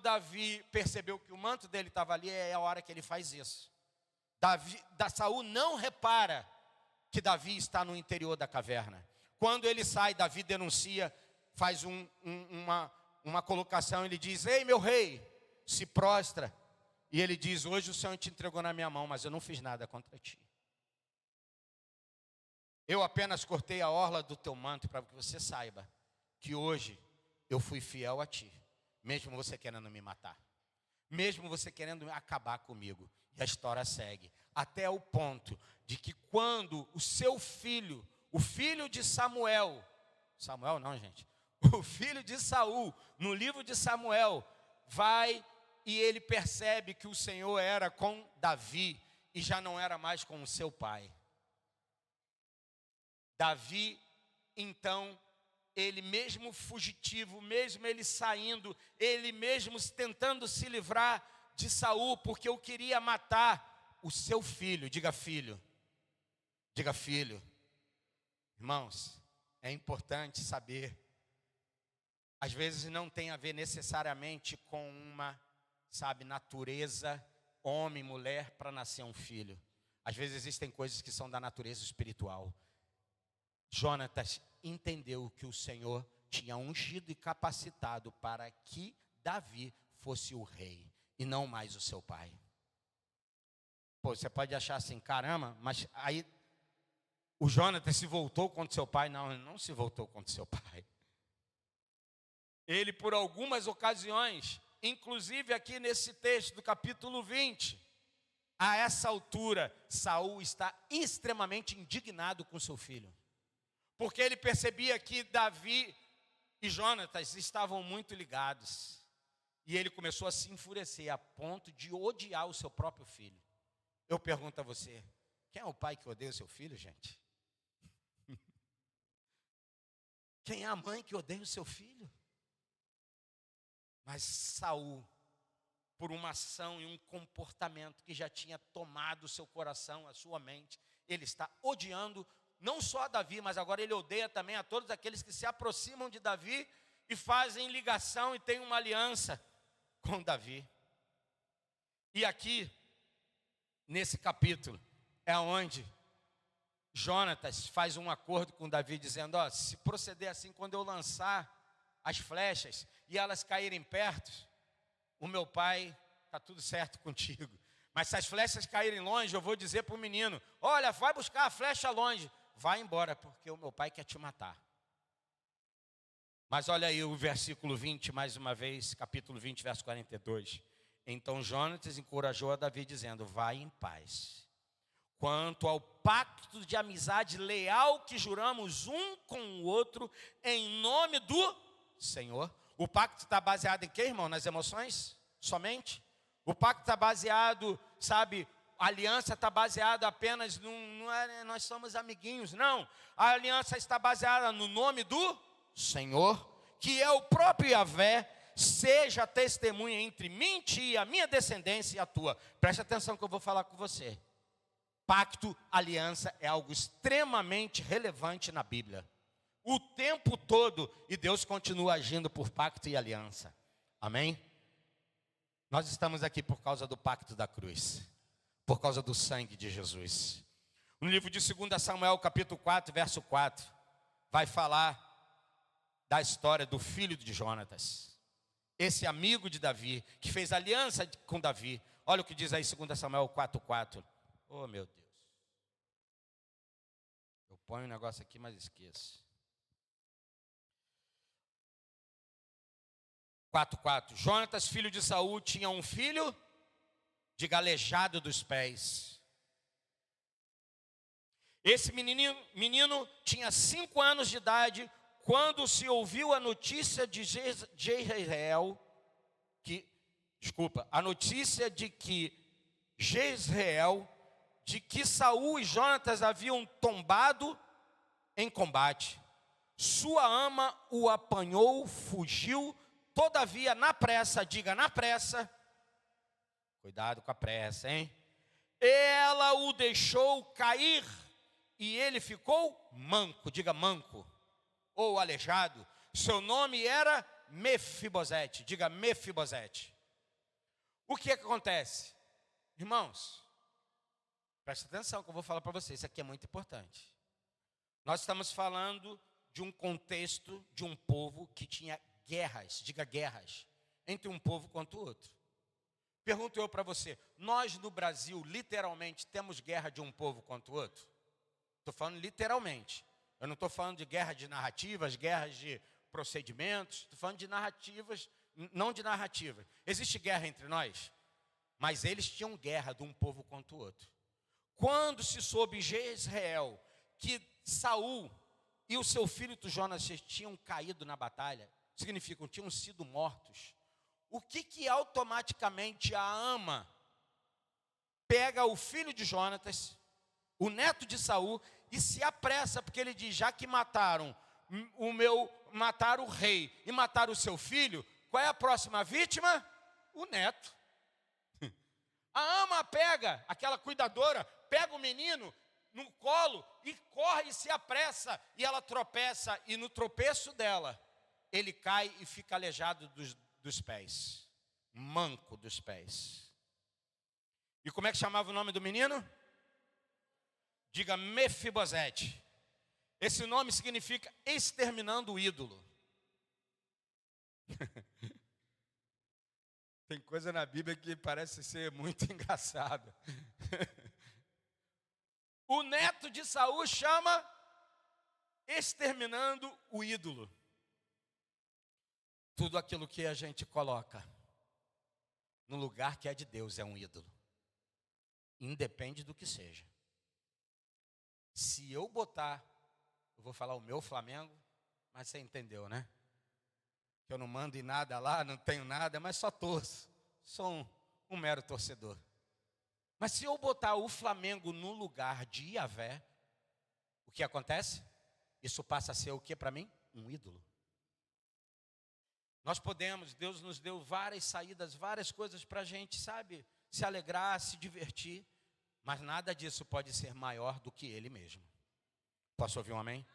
Davi percebeu que o manto dele estava ali, é a hora que ele faz isso. Saul não repara que Davi está no interior da caverna. Quando ele sai, Davi denuncia, faz uma colocação, ele diz: ei, meu rei, se prostra. E ele diz: hoje o Senhor te entregou na minha mão, mas eu não fiz nada contra ti. Eu apenas cortei a orla do teu manto para que você saiba que hoje eu fui fiel a ti, mesmo você querendo me matar, mesmo você querendo acabar comigo. E a história segue, até o ponto de que quando o seu filho, o filho de Samuel não, gente, o filho de Saul, no livro de Samuel, vai e ele percebe que o Senhor era com Davi e já não era mais com o seu pai. Davi, então, ele mesmo fugitivo, mesmo ele saindo, ele mesmo tentando se livrar de Saul, porque eu queria matar o seu filho. Diga filho. Diga filho. Irmãos, é importante saber, às vezes não tem a ver necessariamente com uma, natureza, homem, mulher, para nascer um filho. Às vezes existem coisas que são da natureza espiritual. Jonatas entendeu que o Senhor tinha ungido e capacitado para que Davi fosse o rei e não mais o seu pai. Pô, você pode achar assim, caramba, mas aí o Jonatas se voltou contra seu pai? Não, ele não se voltou contra seu pai. Ele, por algumas ocasiões, inclusive aqui nesse texto do capítulo 20, a essa altura, Saul está extremamente indignado com seu filho, porque ele percebia que Davi e Jonatas estavam muito ligados, e ele começou a se enfurecer a ponto de odiar o seu próprio filho. Eu pergunto a você, quem é o pai que odeia o seu filho, gente? Quem é a mãe que odeia o seu filho? Mas Saul, por uma ação e um comportamento que já tinha tomado o seu coração, a sua mente, ele está odiando não só a Davi, mas agora ele odeia também a todos aqueles que se aproximam de Davi e fazem ligação e têm uma aliança com Davi. E aqui, nesse capítulo, é onde Jonatas faz um acordo com Davi, dizendo: ó, se proceder assim, quando eu lançar as flechas e elas caírem perto, o meu pai, está tudo certo contigo. Mas se as flechas caírem longe, eu vou dizer para o menino: olha, vai buscar a flecha longe, vai embora, porque o meu pai quer te matar. Mas olha aí o versículo 20, mais uma vez, capítulo 20, verso 42. Então Jonatas encorajou a Davi, dizendo: vai em paz. Quanto ao pacto de amizade leal que juramos um com o outro, em nome do Senhor. O pacto está baseado em quê, irmão? Nas emoções? Somente? O pacto está baseado, a aliança está baseada apenas nós somos amiguinhos. Não, a aliança está baseada no nome do Senhor, que é o próprio Yahvé, seja testemunha entre mim e ti, a minha descendência e a tua. Preste atenção que eu vou falar com você. Pacto, aliança é algo extremamente relevante na Bíblia. O tempo todo, e Deus continua agindo por pacto e aliança. Amém? Nós estamos aqui por causa do pacto da cruz, por causa do sangue de Jesus. No livro de 2 Samuel, capítulo 4, verso 4, vai falar da história do filho de Jonatas, esse amigo de Davi, que fez aliança com Davi. Olha o que diz aí 2 Samuel 4:4. Oh, meu Deus. Eu ponho um negócio aqui, mas esqueço. 4:4. Jonatas, filho de Saul, tinha um filho de aleijado dos pés. Esse menino tinha 5 anos de idade quando se ouviu a notícia de Jezreel, de que Saul e Jonatas haviam tombado em combate. Sua ama o apanhou, fugiu, todavia na pressa, diga na pressa, cuidado com a pressa, hein? Ela o deixou cair e ele ficou manco, diga manco, ou aleijado. Seu nome era Mefibosete. Diga Mefibosete. O que acontece? Irmãos, presta atenção que eu vou falar para vocês, isso aqui é muito importante. Nós estamos falando de um contexto de um povo que tinha guerras, diga guerras, entre um povo contra o outro. Pergunto eu para você, nós no Brasil literalmente temos guerra de um povo contra o outro? Estou falando literalmente. Eu não estou falando de guerra de narrativas, guerras de procedimentos, estou falando de narrativas, não de narrativas. Existe guerra entre nós, mas eles tinham guerra de um povo contra o outro. Quando se soube em Jezreel que Saul e o seu filho Jonas tinham caído na batalha, significam, tinham sido mortos, o que automaticamente a ama pega o filho de Jonatas, o neto de Saul, e se apressa, porque ele diz, já que mataram o rei e mataram o seu filho, qual é a próxima vítima? O neto. A ama pega, aquela cuidadora, pega o menino no colo e corre e se apressa, e ela tropeça, e no tropeço dela, ele cai e fica aleijado dos pés, manco dos pés. E como é que chamava o nome do menino? Diga Mefibosete. Esse nome significa exterminando o ídolo. Tem coisa na Bíblia que parece ser muito engraçada. O neto de Saul chama exterminando o ídolo. Tudo aquilo que a gente coloca no lugar que é de Deus é um ídolo. Independe do que seja. Se eu botar, eu vou falar o meu Flamengo, mas você entendeu, né? Que eu não mando em nada lá, não tenho nada, mas só torço. Sou um mero torcedor. Mas se eu botar o Flamengo no lugar de Yahvé, o que acontece? Isso passa a ser o que para mim? Um ídolo. Nós podemos, Deus nos deu várias saídas, várias coisas para a gente, sabe? Se alegrar, se divertir. Mas nada disso pode ser maior do que Ele mesmo. Posso ouvir um amém?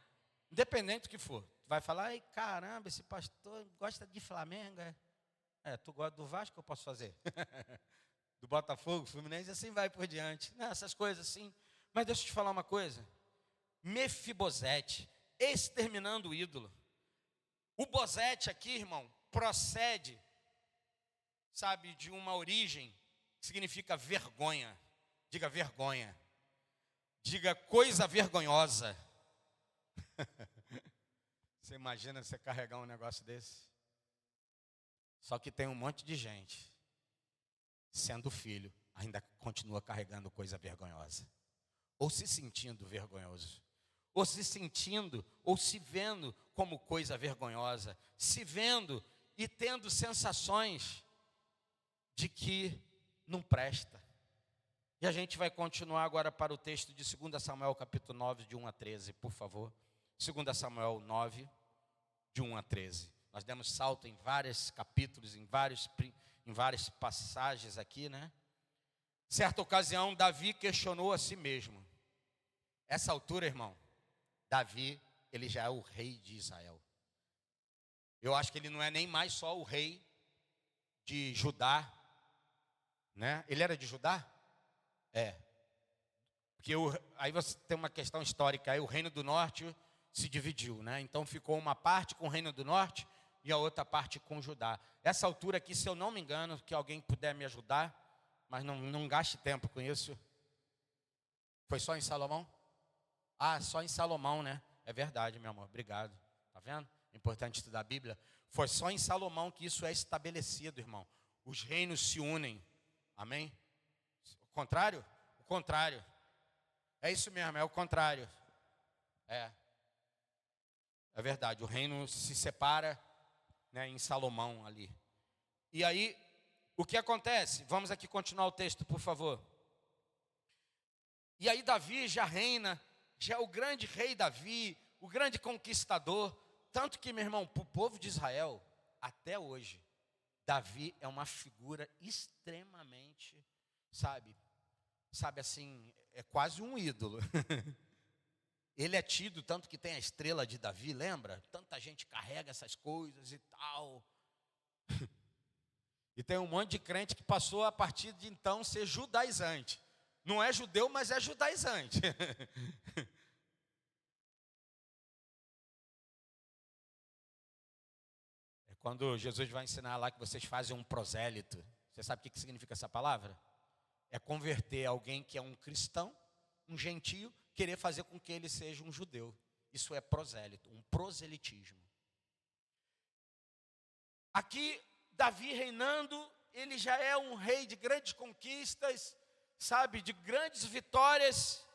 Independente do que for. Tu vai falar, ai caramba, esse pastor gosta de Flamengo. Tu gosta do Vasco, eu posso fazer? Do Botafogo, Fluminense, assim vai por diante. Essas coisas assim. Mas deixa eu te falar uma coisa. Mefibosete, exterminando o ídolo. O Bosete aqui, irmão, procede, sabe, de uma origem que significa vergonha. Diga vergonha. Diga coisa vergonhosa. Você imagina você carregar um negócio desse? Só que tem um monte de gente, sendo filho, ainda continua carregando coisa vergonhosa. Ou se sentindo vergonhoso. Ou se sentindo, ou se vendo como coisa vergonhosa. Se vendo e tendo sensações de que não presta. E a gente vai continuar agora para o texto de 2 Samuel, capítulo 9, de 1 a 13, por favor. 2 Samuel 9, de 1 a 13. Nós demos salto em vários capítulos, em várias passagens aqui, né? Certa ocasião, Davi questionou a si mesmo. Essa altura, irmão, Davi, ele já é o rei de Israel. Eu acho que ele não é nem mais só o rei de Judá, né? Ele era de Judá? Porque aí você tem uma questão histórica, aí o reino do norte se dividiu, né? Então ficou uma parte com o reino do norte e a outra parte com Judá. Essa altura aqui, se eu não me engano, que alguém puder me ajudar, mas não gaste tempo com isso. Foi só em Salomão? Só em Salomão, né? É verdade, meu amor, obrigado. Tá vendo? É importante estudar a Bíblia. Foi só em Salomão que isso é estabelecido, irmão. Os reinos se unem. Amém? O contrário? O contrário. É isso mesmo, é o contrário. É verdade, o reino se separa, né, em Salomão ali. E aí, o que acontece? Vamos aqui continuar o texto, por favor. E aí Davi já reina, já é o grande rei Davi, o grande conquistador. Tanto que, meu irmão, para o povo de Israel, até hoje, Davi é uma figura extremamente, sabe assim, é quase um ídolo. Ele é tido, tanto que tem a estrela de Davi, lembra? Tanta gente carrega essas coisas e tal. E tem um monte de crente que passou a partir de então ser judaizante. Não é judeu, mas é judaizante. É quando Jesus vai ensinar lá que vocês fazem um prosélito. Você sabe o que significa essa palavra? É converter alguém que é um cristão, um gentio, querer fazer com que ele seja um judeu. Isso é prosélito, um proselitismo. Aqui, Davi reinando, ele já é um rei de grandes conquistas, sabe, de grandes vitórias,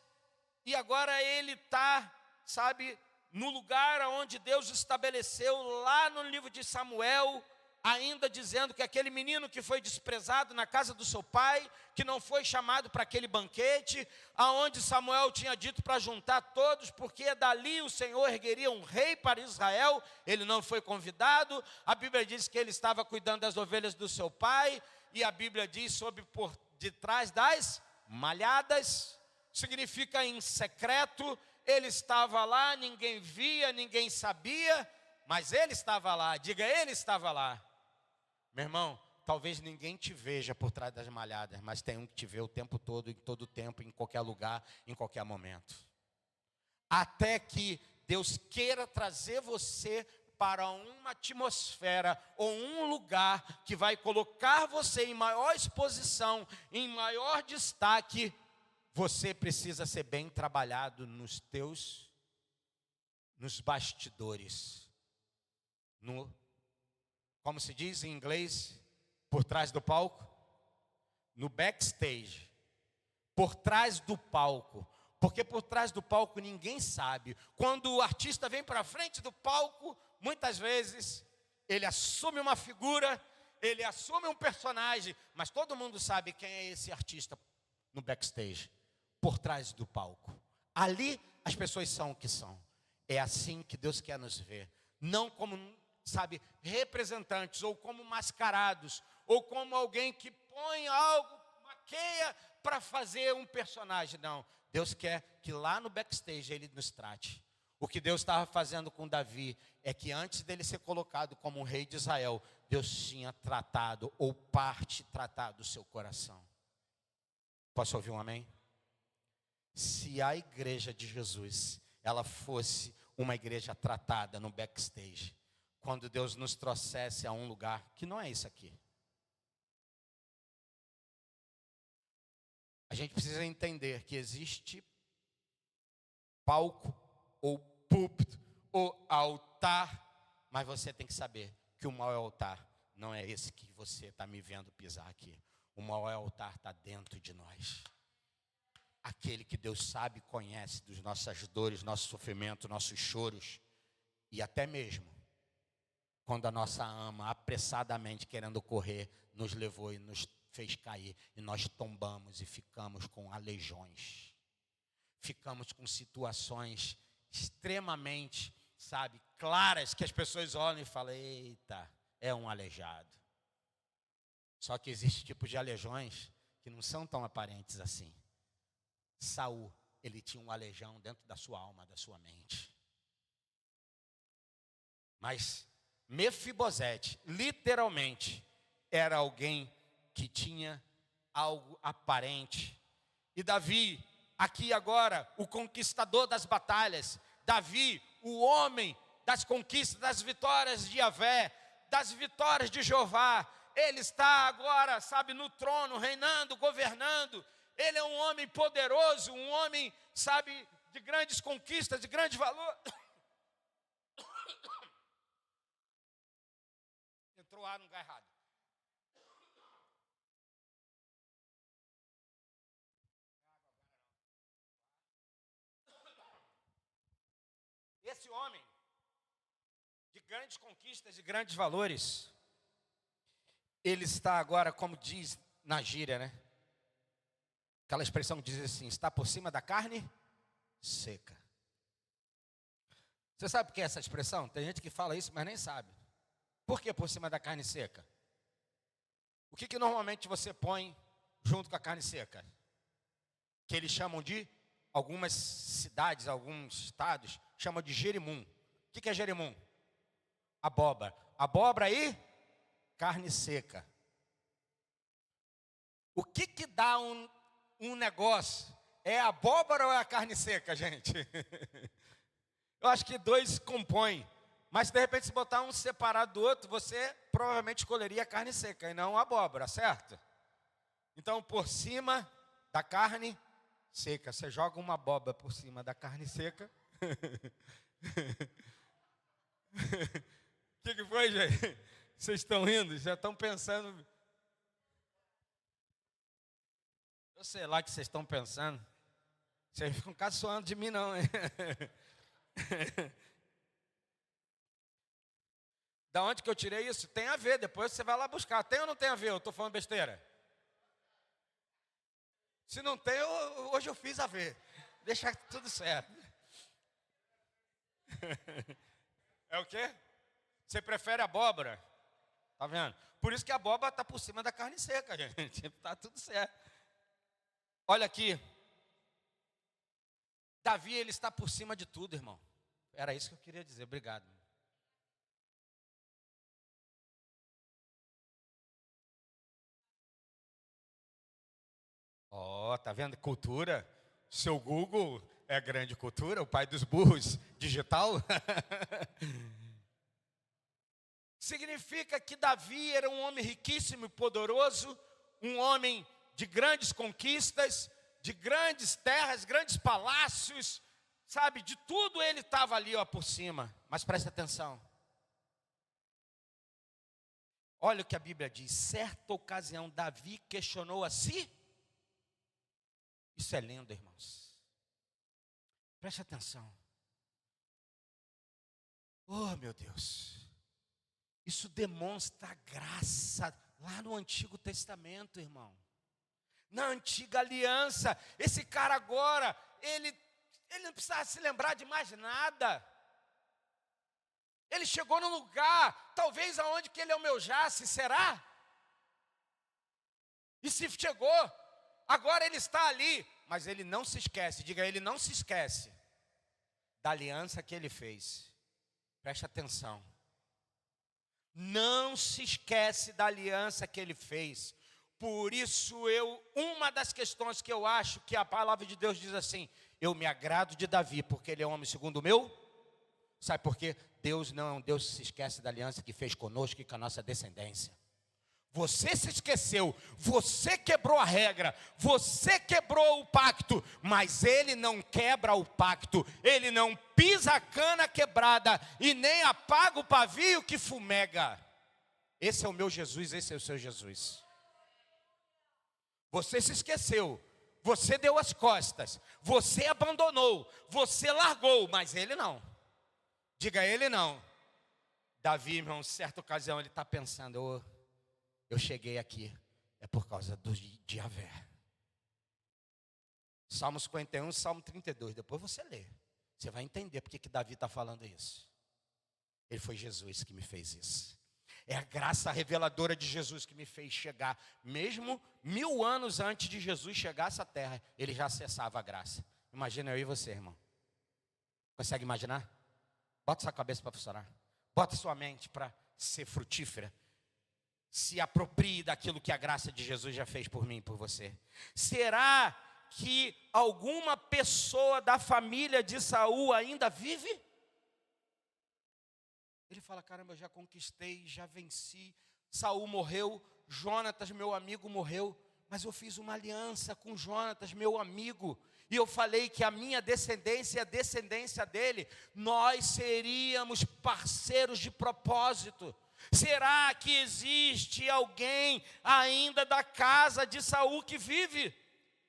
e agora ele está, sabe, no lugar onde Deus estabeleceu, lá no livro de Samuel, ainda dizendo que aquele menino que foi desprezado na casa do seu pai, que não foi chamado para aquele banquete, aonde Samuel tinha dito para juntar todos, porque dali o Senhor ergueria um rei para Israel, ele não foi convidado. A Bíblia diz que ele estava cuidando das ovelhas do seu pai, e a Bíblia diz sobre por detrás das malhadas, significa em secreto. Ele estava lá, ninguém via, ninguém sabia, mas ele estava lá. Diga, ele estava lá. Meu irmão, talvez ninguém te veja por trás das malhadas, mas tem um que te vê o tempo todo, em todo tempo, em qualquer lugar, em qualquer momento. Até que Deus queira trazer você para uma atmosfera ou um lugar que vai colocar você em maior exposição, em maior destaque, você precisa ser bem trabalhado nos bastidores, como se diz em inglês, por trás do palco, no backstage, por trás do palco, porque por trás do palco ninguém sabe. Quando o artista vem para frente do palco, muitas vezes ele assume uma figura, ele assume um personagem, mas todo mundo sabe quem é esse artista no backstage, por trás do palco. Ali as pessoas são o que são. É assim que Deus quer nos ver, não como, sabe, representantes, ou como mascarados, ou como alguém que põe algo, maqueia para fazer um personagem. Não, Deus quer que lá no backstage Ele nos trate. O que Deus estava fazendo com Davi é que antes dele ser colocado como um rei de Israel, Deus tinha tratado, ou tratado o seu coração. Posso ouvir um amém? Se a igreja de Jesus, ela fosse uma igreja tratada no backstage, quando Deus nos trouxesse a um lugar que não é isso aqui, a gente precisa entender que existe palco, ou púlpito, ou altar, mas você tem que saber que o maior altar não é esse que você está me vendo pisar aqui. O maior altar está dentro de nós. Aquele que Deus sabe, conhece das nossas dores, nosso sofrimento, nossos choros, e até mesmo quando a nossa ama, apressadamente querendo correr, nos levou e nos fez cair, e nós tombamos e ficamos com aleijões, ficamos com situações extremamente, sabe, claras, que as pessoas olham e falam, eita, é um aleijado. Só que existe tipos de aleijões que não são tão aparentes assim. Saul, ele tinha um aleijão dentro da sua alma, da sua mente. Mas Mefibosete, literalmente, era alguém que tinha algo aparente. E Davi, aqui agora, o conquistador das batalhas, Davi, o homem das conquistas, das vitórias de Yahvé, das vitórias de Jeová, ele está agora, sabe, no trono, reinando, governando. Ele é um homem poderoso, um homem, sabe, de grandes conquistas, de grande valor. Entrou ar no lugar errado. Esse homem, de grandes conquistas e grandes valores, ele está agora, como diz na gíria, né? Aquela expressão que diz assim, está por cima da carne seca. Você sabe o que é essa expressão? Tem gente que fala isso, mas nem sabe. Por que por cima da carne seca? O que normalmente você põe junto com a carne seca? Que eles chamam de algumas cidades, alguns estados, chamam de jerimum. O que é jerimum? Abóbora. Abóbora e carne seca. O que dá um negócio? É a abóbora ou é a carne seca, gente? Eu acho que dois compõem. Mas de repente, se botar um separado do outro, você provavelmente escolheria a carne seca e não a abóbora, certo? Então, por cima da carne seca, você joga uma abóbora por cima da carne seca. O que foi, gente? Vocês estão rindo? Já estão pensando. Eu sei lá o que vocês estão pensando. Vocês ficam caçoando de mim, não, hein? Da onde que eu tirei isso? Tem a ver, depois você vai lá buscar. Tem ou não tem a ver? Eu estou falando besteira? Se não tem, hoje eu fiz a ver. Deixa tudo certo. É o quê? Você prefere abóbora? Tá vendo? Por isso que a abóbora está por cima da carne seca, gente. Tá tudo certo. Olha aqui. Davi, ele está por cima de tudo, irmão. Era isso que eu queria dizer. Obrigado. Ó, tá vendo? Cultura. Seu Google é grande cultura, o pai dos burros digital. Significa que Davi era um homem riquíssimo e poderoso, um homem de grandes conquistas, de grandes terras, grandes palácios, sabe? De tudo ele estava ali, ó, por cima. Mas presta atenção. Olha o que a Bíblia diz. Certa ocasião, Davi questionou a si. Isso é lindo, irmãos. Preste atenção. Oh, meu Deus. Isso demonstra a graça lá no Antigo Testamento, irmão. Na antiga aliança. Esse cara agora, ele não precisava se lembrar de mais nada. Ele chegou num lugar, talvez aonde que ele almejasse, será? E se chegou, agora ele está ali, mas ele não se esquece, diga, ele não se esquece da aliança que ele fez. Preste atenção. Não se esquece da aliança que ele fez. Por isso uma das questões que eu acho que a palavra de Deus diz assim, eu me agrado de Davi, porque ele é um homem segundo o meu. Sabe por quê? Deus não é um Deus que se esquece da aliança que fez conosco e com a nossa descendência. Você se esqueceu, você quebrou a regra, você quebrou o pacto, mas ele não quebra o pacto, ele não pisa a cana quebrada e nem apaga o pavio que fumega. Esse é o meu Jesus, esse é o seu Jesus. Você se esqueceu, você deu as costas, você abandonou, você largou, mas ele não. Diga, ele não. Davi, irmão, em certa ocasião ele está pensando, eu cheguei aqui, é por causa de Yahvé. Salmo 51, Salmo 32, depois você lê. Você vai entender porque que Davi está falando isso. Ele foi Jesus que me fez isso. É a graça reveladora de Jesus que me fez chegar. Mesmo 1000 anos antes de Jesus chegar a essa terra, ele já acessava a graça. Imagina eu e você, irmão. Consegue imaginar? Bota sua cabeça para funcionar. Bota sua mente para ser frutífera. Se aproprie daquilo que a graça de Jesus já fez por mim e por você. Será que alguma pessoa da família de Saul ainda vive? Ele fala, caramba, eu já conquistei, já venci. Saul morreu, Jonatas, meu amigo, morreu. Mas eu fiz uma aliança com Jonatas, meu amigo. E eu falei que a minha descendência e a descendência dele, nós seríamos parceiros de propósito. Será que existe alguém ainda da casa de Saul que vive?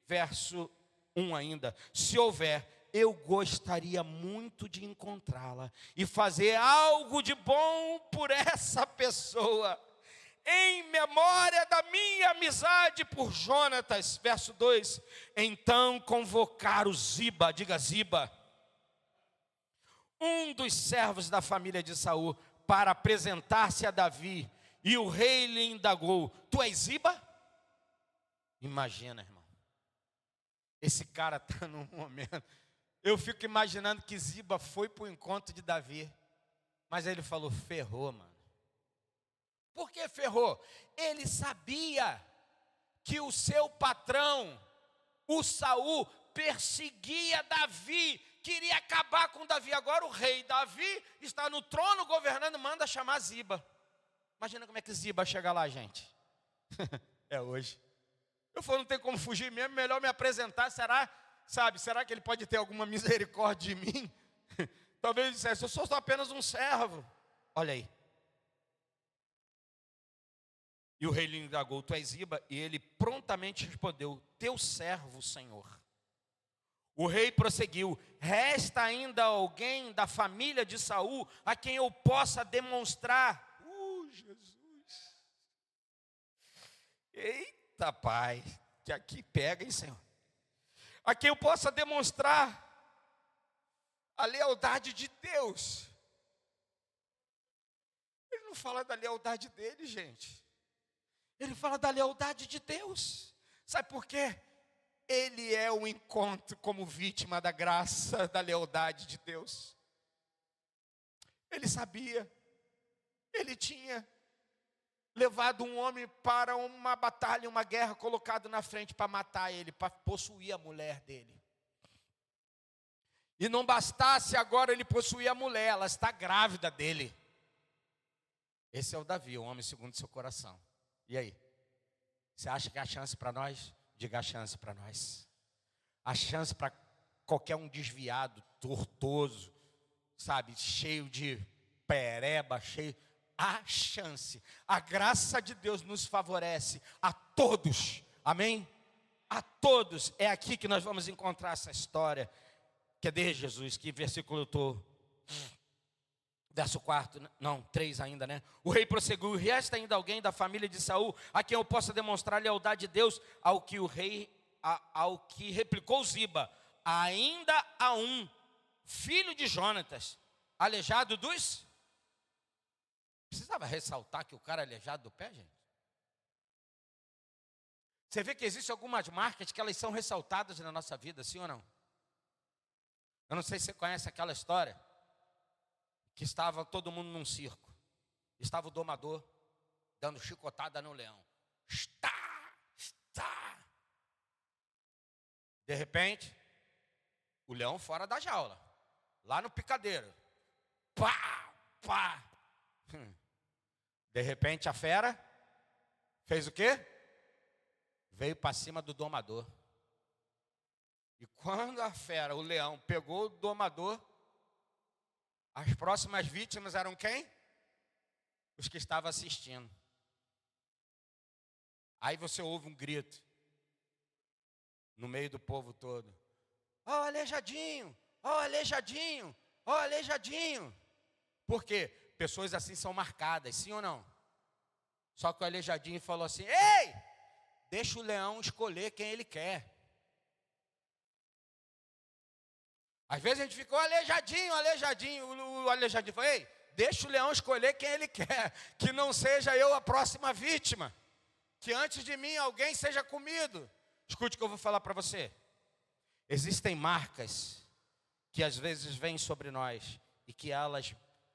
Verso 1 ainda. Se houver, eu gostaria muito de encontrá-la e fazer algo de bom por essa pessoa, em memória da minha amizade por Jonatas. Verso 2, então convocaram Ziba, diga Ziba, um dos servos da família de Saul, para apresentar-se a Davi, e o rei lhe indagou, tu és Ziba? Imagina, irmão, esse cara está num momento. Eu fico imaginando que Ziba foi para o encontro de Davi. Mas aí ele falou, ferrou, mano. Por que ferrou? Ele sabia que o seu patrão, o Saul, perseguia Davi, queria acabar com Davi. Agora o rei Davi está no trono governando, manda chamar Ziba. Imagina como é que Ziba chega lá, gente. É hoje. Eu falei, não tem como fugir mesmo, melhor me apresentar. Será que ele pode ter alguma misericórdia de mim? Talvez ele dissesse, eu sou só apenas um servo. Olha aí. E o rei lhe indagou, tu és Ziba? E ele prontamente respondeu, teu servo, Senhor. O rei prosseguiu, resta ainda alguém da família de Saul a quem eu possa demonstrar. Jesus. Eita, pai, que aqui pega, hein, Senhor? A quem eu possa demonstrar a lealdade de Deus. Ele não fala da lealdade dele, gente. Ele fala da lealdade de Deus. Sabe por quê? Ele é o encontro como vítima da graça, da lealdade de Deus. Ele sabia. Ele tinha levado um homem para uma batalha, uma guerra, colocado na frente para matar ele, para possuir a mulher dele. E não bastasse agora ele possuir a mulher, ela está grávida dele. Esse é o Davi, o homem segundo seu coração. E aí? Você acha que há chance para nós? Diga a chance para nós. A chance para qualquer um desviado, tortoso, sabe, cheio de pereba, cheio. Há chance. A graça de Deus nos favorece a todos. Amém? A todos. É aqui que nós vamos encontrar essa história. Cadê Jesus? Que versículo eu estou? Verso 4, não, 3 ainda, né? O rei prosseguiu, resta ainda alguém da família de Saul a quem eu possa demonstrar lealdade de Deus, ao que replicou Ziba, ainda há um, filho de Jonatas, aleijado dos... Precisava ressaltar que o cara é aleijado do pé, gente? Você vê que existem algumas marcas que elas são ressaltadas na nossa vida, sim ou não? Eu não sei se você conhece aquela história, que estava todo mundo num circo. Estava o domador dando chicotada no leão. Está. De repente, o leão fora da jaula, lá no picadeiro. Pá, pá. De repente a fera fez o quê? Veio para cima do domador. E quando a fera, o leão, pegou o domador, as próximas vítimas eram quem? Os que estavam assistindo. Aí você ouve um grito no meio do povo todo. Ó, aleijadinho, ó, aleijadinho, ó, aleijadinho. Por quê? Pessoas assim são marcadas, sim ou não? Só que o aleijadinho falou assim, ei, deixa o leão escolher quem ele quer. Às vezes a gente ficou aleijadinho, o aleijadinho falou, ei, deixa o leão escolher quem ele quer, que não seja eu a próxima vítima, que antes de mim alguém seja comido. Escute o que eu vou falar para você. Existem marcas que às vezes vêm sobre nós e que elas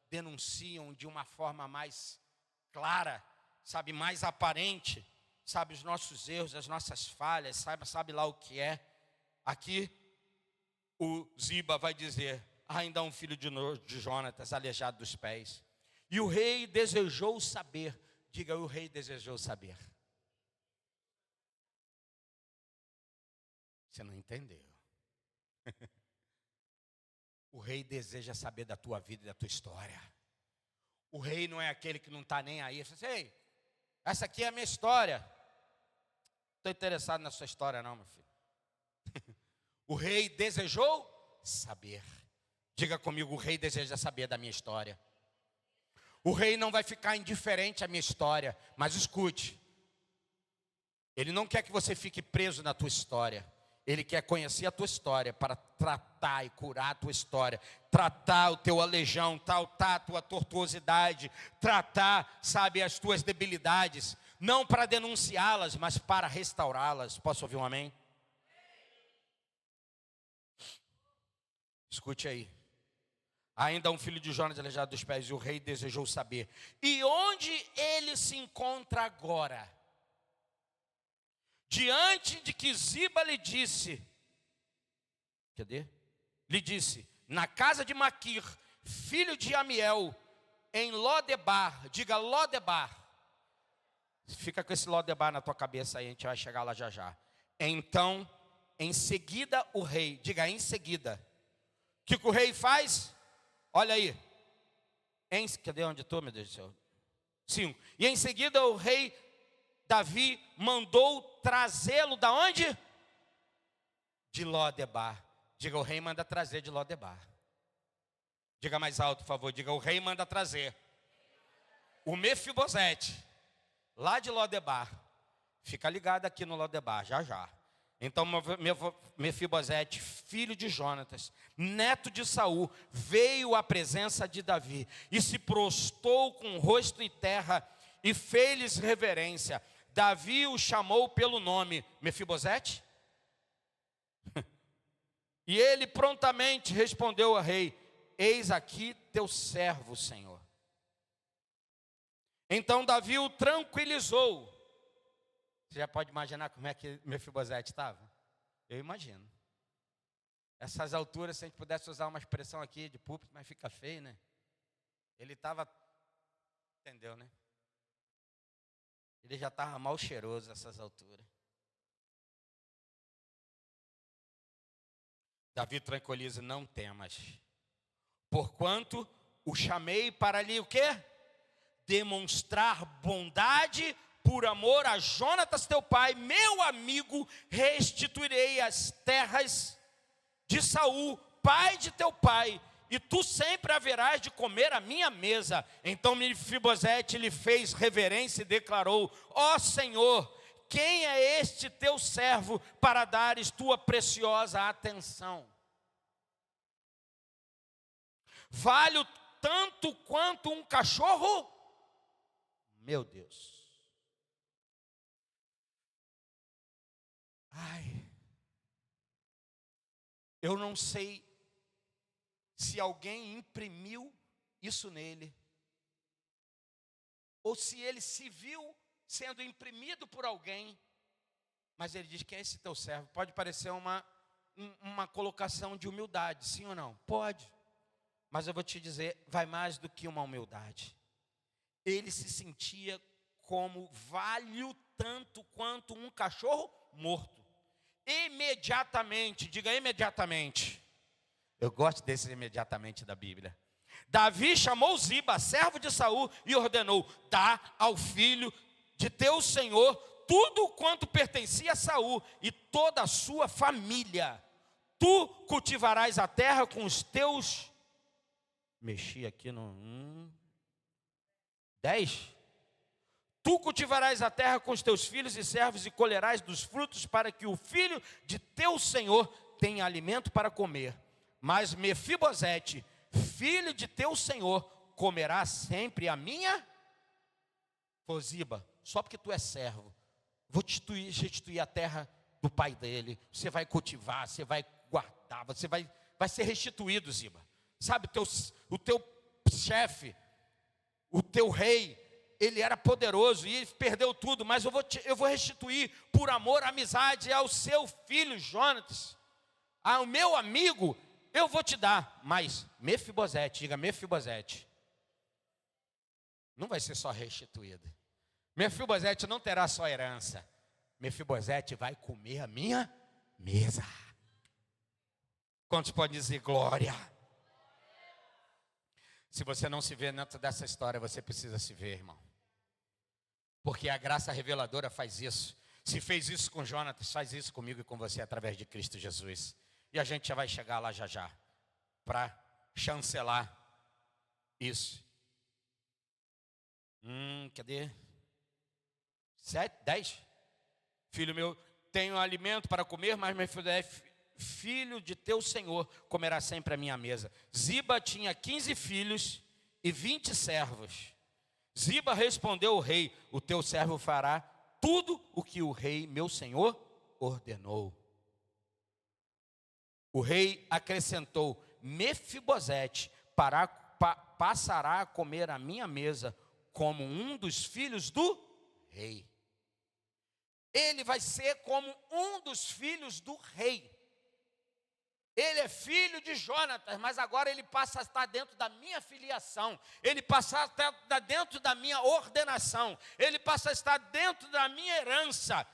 denunciam de uma forma mais clara, sabe, mais aparente, sabe, os nossos erros, as nossas falhas, sabe lá o que é. Aqui o Ziba vai dizer, ainda há um filho de Jonatas, aleijado dos pés. E o rei desejou saber. Diga, o rei desejou saber. Você não entendeu. O rei deseja saber da tua vida e da tua história. O rei não é aquele que não está nem aí. Você diz, ei, essa aqui é a minha história. Não estou interessado na sua história não, meu filho. O rei desejou saber. Diga comigo, o rei deseja saber da minha história. O rei não vai ficar indiferente à minha história, mas escute. Ele não quer que você fique preso na tua história. Ele quer conhecer a tua história para tratar e curar a tua história. Tratar o teu aleijão, tratar a tua tortuosidade. Tratar, sabe, as tuas debilidades. Não para denunciá-las, mas para restaurá-las. Posso ouvir um amém? Escute aí. Ainda um filho de Jonas aleijado dos pés, e o rei desejou saber: e onde ele se encontra agora? Diante de que Ziba lhe disse, lhe disse, na casa de Maquir, filho de Amiel, em Lodebar. Diga Lodebar. Fica com esse Lodebar na tua cabeça aí, a gente vai chegar lá já já. Então, em seguida o rei, diga em seguida. O que o rei faz? Olha aí. Cadê onde estou, meu Deus do céu? 5. E em seguida o rei Davi mandou trazê-lo da onde? De Lodebar. Diga, o rei manda trazer de Lodebar. Diga mais alto, por favor. Diga, o rei manda trazer o Mefibosete, lá de Lodebar. Fica ligado aqui no Lodebar, já já. Então Mefibosete, filho de Jonatas, neto de Saul, veio à presença de Davi e se prostou com o rosto em terra e fez-lhes reverência. Davi o chamou pelo nome: Mefibosete? E ele prontamente respondeu ao rei: eis aqui teu servo, Senhor. Então Davi o tranquilizou. Você já pode imaginar como é que Mefibosete estava? Eu imagino. Essas alturas, se a gente pudesse usar uma expressão aqui de púlpito, mas fica feio, né? Ele estava, entendeu, né? Ele já estava mal cheiroso essas alturas. Davi tranquiliza: não temas, porquanto o chamei para lhe o quê? Demonstrar bondade por amor a Jonatas teu pai, meu amigo. Restituirei as terras de Saul, pai de teu pai, e tu sempre haverás de comer à minha mesa. Então Mefibosete lhe fez reverência e declarou: ó Senhor, quem é este teu servo para dares tua preciosa atenção? Vale tanto quanto um cachorro? Meu Deus. Ai, eu não sei se alguém imprimiu isso nele, ou se ele se viu sendo imprimido por alguém, mas ele diz: quem é esse teu servo? Pode parecer uma colocação de humildade, sim ou não? Pode, mas eu vou te dizer, vai mais do que uma humildade. Ele se sentia como vale tanto quanto um cachorro morto. Imediatamente, diga imediatamente. Eu gosto desse imediatamente da Bíblia. Davi chamou Ziba, servo de Saul, e ordenou: dá ao filho de teu senhor tudo quanto pertencia a Saul e toda a sua família. Tu cultivarás a terra com os teus... Mexi aqui no... 10. Tu cultivarás a terra com os teus filhos e servos e colherás dos frutos, para que o filho de teu senhor tenha alimento para comer. Mas Mefibosete, filho de teu senhor, comerá sempre a minha... Ziba, só porque tu é servo, vou restituir a terra do pai dele. Você vai cultivar, você vai guardar, você vai ser restituído, Ziba. Sabe, o teu chefe, o teu rei, ele era poderoso e ele perdeu tudo, mas eu vou restituir por amor, amizade ao seu filho Jonatas, ao meu amigo, eu vou te dar. Mas Mefibosete, diga Mefibosete, não vai ser só restituído. Mefibosete não terá só herança. Mefibosete vai comer a minha mesa. Quantos podem dizer glória? Se você não se vê dentro dessa história, você precisa se ver, irmão. Porque a graça reveladora faz isso. Se fez isso com Jonatas, faz isso comigo e com você através de Cristo Jesus. E a gente já vai chegar lá já já, para chancelar isso. Cadê? 7, 10. Filho meu, tenho alimento para comer, mas Mefibosete, filho de teu senhor, comerá sempre a minha mesa. Ziba tinha 15 filhos e 20 servos. Ziba respondeu ao rei: o teu servo fará tudo o que o rei, meu senhor, ordenou. O rei acrescentou: Mefibosete passará a comer à minha mesa como um dos filhos do rei. Ele vai ser como um dos filhos do rei. Ele é filho de Jonatas, mas agora ele passa a estar dentro da minha filiação. Ele passa a estar dentro da minha ordenação. Ele passa a estar dentro da minha herança.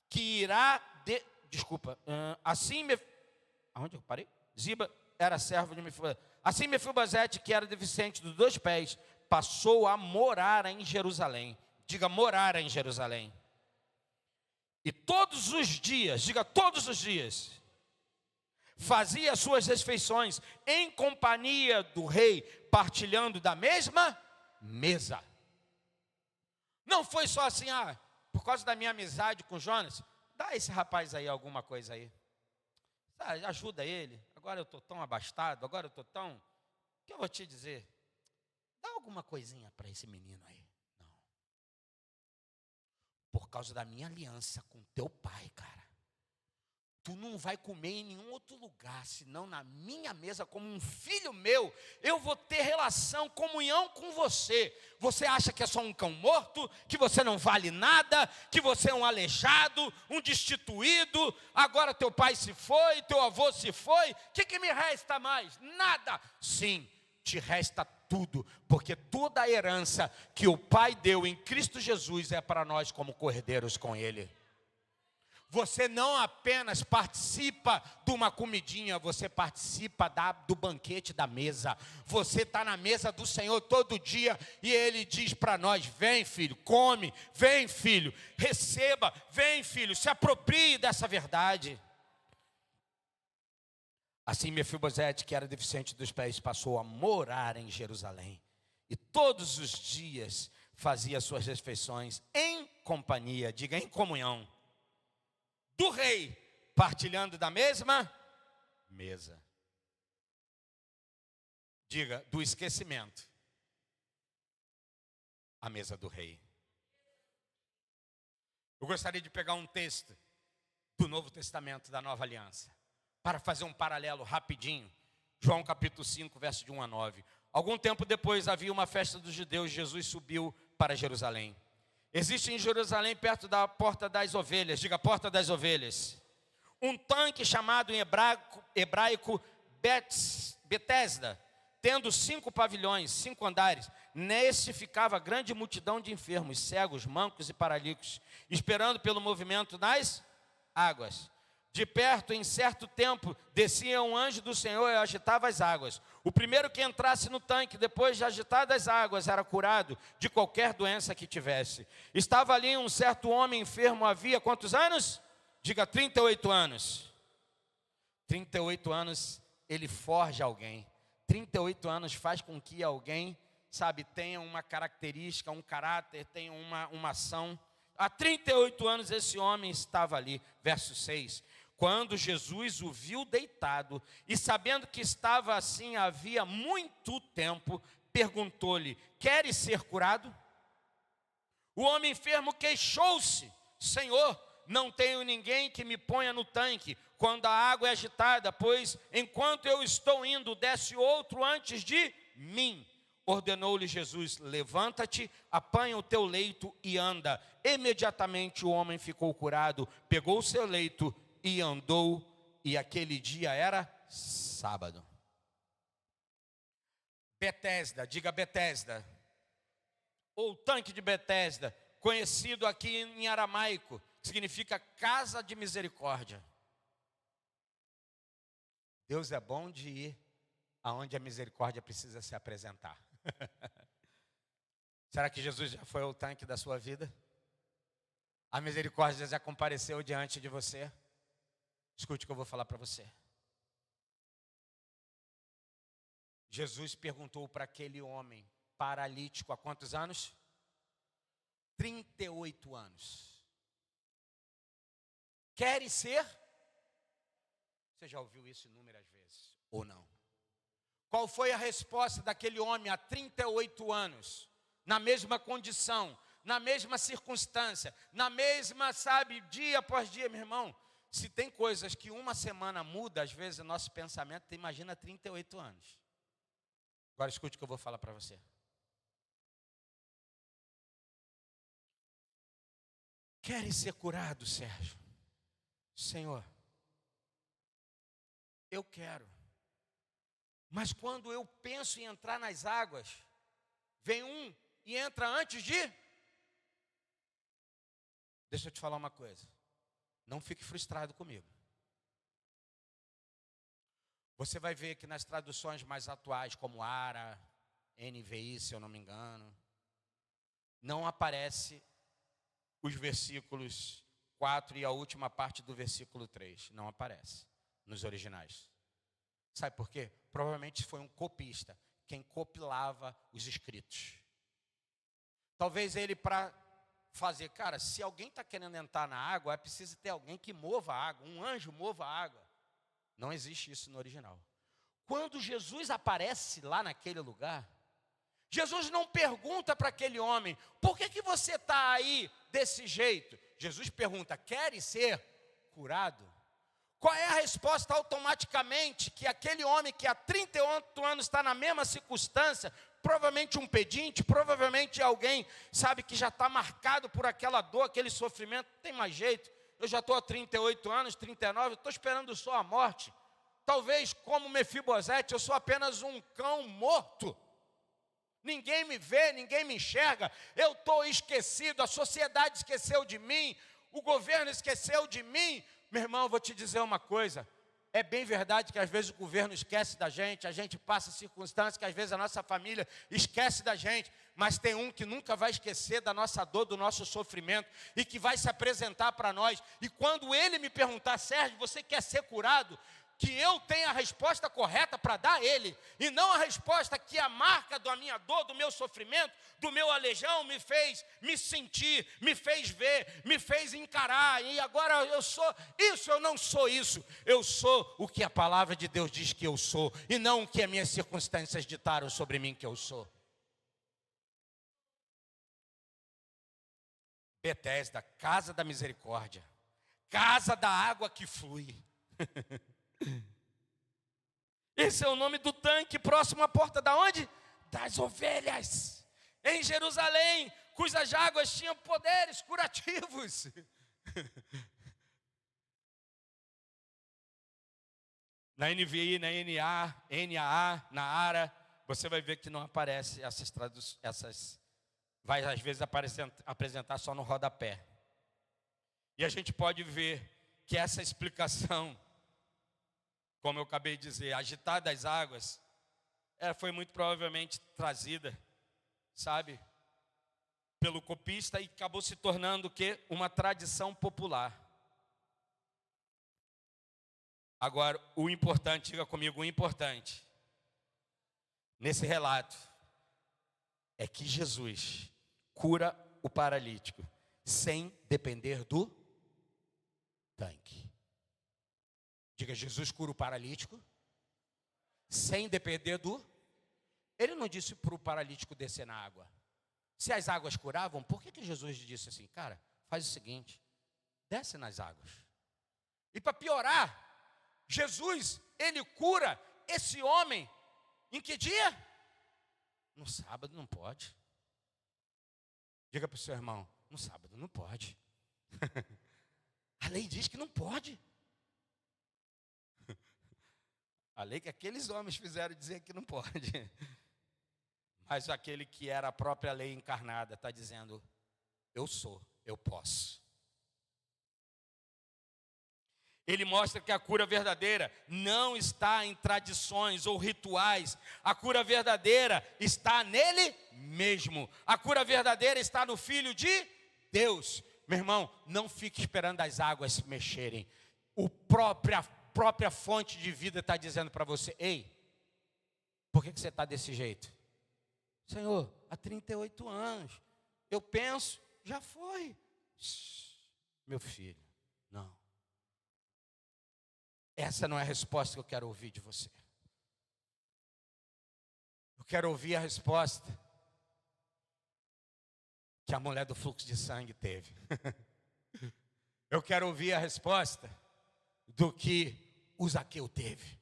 Que irá... Aonde eu parei? Ziba era servo de Mefibosete. Assim Mefibosete, que era deficiente dos 2 pés, passou a morar em Jerusalém. Diga, morar em Jerusalém. E todos os dias, diga, todos os dias, fazia suas refeições em companhia do rei, partilhando da mesma mesa. Não foi só assim, por causa da minha amizade com Jonas, dá a esse rapaz aí alguma coisa aí. Ajuda ele. Agora eu estou tão abastado, agora eu estou tão... O que eu vou te dizer? Dá alguma coisinha para esse menino aí. Não. Por causa da minha aliança com teu pai, cara. Tu não vai comer em nenhum outro lugar, senão na minha mesa, como um filho meu. Eu vou ter relação, comunhão com você. Você acha que é só um cão morto? Que você não vale nada? Que você é um aleijado, um destituído? Agora teu pai se foi, teu avô se foi. O que me resta mais? Nada. Sim, te resta tudo. Porque toda a herança que o Pai deu em Cristo Jesus é para nós como cordeiros com Ele. Você não apenas participa de uma comidinha, você participa do banquete da mesa. Você está na mesa do Senhor todo dia e Ele diz para nós, vem filho, come, vem filho, receba, vem filho, se aproprie dessa verdade. Assim Mefibosete, que era deficiente dos pés, passou a morar em Jerusalém. E todos os dias fazia suas refeições em companhia, diga em comunhão, do rei, partilhando da mesma mesa. Diga, do esquecimento, a mesa do rei. Eu gostaria de pegar um texto do Novo Testamento, da Nova Aliança, para fazer um paralelo rapidinho. João capítulo 5, verso de 1 a 9. Algum tempo depois havia uma festa dos judeus, Jesus subiu para Jerusalém. Existe em Jerusalém, perto da porta das ovelhas, diga porta das ovelhas, um tanque chamado em hebraico Betesda, tendo 5 pavilhões, 5 andares. Nesse ficava grande multidão de enfermos, cegos, mancos e paralíticos, esperando pelo movimento das águas. De perto, em certo tempo, descia um anjo do Senhor e agitava as águas. O primeiro que entrasse no tanque, depois de agitadas as águas, era curado de qualquer doença que tivesse. Estava ali um certo homem enfermo, havia quantos anos? Diga, 38 anos. 38 anos, ele forja alguém. 38 anos faz com que alguém, tenha uma característica, um caráter, tenha uma ação. Há 38 anos esse homem estava ali. Verso 6. Quando Jesus o viu deitado, e sabendo que estava assim havia muito tempo, perguntou-lhe, queres ser curado? O homem enfermo queixou-se, Senhor, não tenho ninguém que me ponha no tanque, quando a água é agitada, pois enquanto eu estou indo, desce outro antes de mim. Ordenou-lhe Jesus, levanta-te, apanha o teu leito e anda. Imediatamente o homem ficou curado, pegou o seu leito e andou, e aquele dia era sábado. Betesda, diga Betesda, ou tanque de Betesda, conhecido aqui em aramaico, significa casa de misericórdia. Deus é bom de ir aonde a misericórdia precisa se apresentar. Será que Jesus já foi o tanque da sua vida? A misericórdia já compareceu diante de você? Escute o que eu vou falar para você. Jesus perguntou para aquele homem paralítico há quantos anos? 38 anos. Queres ser? Você já ouviu isso inúmeras vezes, ou não? Qual foi a resposta daquele homem há 38 anos? Na mesma condição, na mesma circunstância, na mesma, dia após dia, meu irmão. Se tem coisas que uma semana muda, às vezes o nosso pensamento, imagina 38 anos. Agora escute o que eu vou falar para você. Queres ser curado, Sérgio? Senhor, eu quero. Mas quando eu penso em entrar nas águas, vem um e entra antes de... Deixa eu te falar uma coisa. Não fique frustrado comigo. Você vai ver que nas traduções mais atuais, como ARA, NVI, se eu não me engano, não aparece os versículos 4 e a última parte do versículo 3. Não aparece nos originais. Sabe por quê? Provavelmente foi um copista, quem compilava os escritos. Talvez ele, para fazer, cara, se alguém está querendo entrar na água, é preciso ter alguém que mova a água, um anjo mova a água. Não existe isso no original. Quando Jesus aparece lá naquele lugar, Jesus não pergunta para aquele homem, por que você está aí desse jeito? Jesus pergunta, queres ser curado? Qual é a resposta automaticamente que aquele homem que há 38 anos está na mesma circunstância, provavelmente um pedinte, provavelmente alguém, sabe, que já está marcado por aquela dor, aquele sofrimento, não tem mais jeito, eu já estou há 38 anos, 39, estou esperando só a morte. Talvez como Mefibosete, eu sou apenas um cão morto. Ninguém me vê, ninguém me enxerga, eu estou esquecido, a sociedade esqueceu de mim, o governo esqueceu de mim. Meu irmão, eu vou te dizer uma coisa, é bem verdade que às vezes o governo esquece da gente, a gente passa circunstâncias que às vezes a nossa família esquece da gente, mas tem um que nunca vai esquecer da nossa dor, do nosso sofrimento, e que vai se apresentar para nós, e quando ele me perguntar, Sérgio, você quer ser curado? Que eu tenha a resposta correta para dar a ele, e não a resposta que a marca da minha dor, do meu sofrimento, do meu aleijão me fez me sentir, me fez ver, me fez encarar, e agora eu sou isso, eu não sou isso, eu sou o que a palavra de Deus diz que eu sou, e não o que as minhas circunstâncias ditaram sobre mim que eu sou. Betesda, casa da misericórdia, casa da água que flui. Esse é o nome do tanque próximo à porta da onde? Das ovelhas, em Jerusalém, cujas águas tinham poderes curativos. Na NVI, na NAA, na ARA, você vai ver que não aparece essas vai às vezes apresentar só no rodapé. E a gente pode ver que essa explicação, como eu acabei de dizer, agitar das águas, foi muito provavelmente trazida, sabe, pelo copista e acabou se tornando o quê? Uma tradição popular. Agora, o importante, diga comigo, o importante, nesse relato, é que Jesus cura o paralítico, sem depender do tanque. Diga, Jesus cura o paralítico sem depender do... Ele não disse para o paralítico descer na água. Se as águas curavam, por que Jesus disse assim, cara, faz o seguinte, desce nas águas. E para piorar, Jesus, ele cura esse homem em que dia? No sábado não pode. Diga para o seu irmão, no sábado não pode. A lei diz que não pode. A lei que aqueles homens fizeram dizer que não pode. Mas aquele que era a própria lei encarnada está dizendo, eu sou, eu posso. Ele mostra que a cura verdadeira não está em tradições ou rituais. A cura verdadeira está nele mesmo. A cura verdadeira está no Filho de Deus. Meu irmão, não fique esperando as águas se mexerem. A própria fonte de vida está dizendo para você, ei, por que você está desse jeito? Senhor, há 38 anos, eu penso, já foi. Meu filho, não. Essa não é a resposta que eu quero ouvir de você. Eu quero ouvir a resposta que a mulher do fluxo de sangue teve. Eu quero ouvir a resposta do que o Zaqueu teve.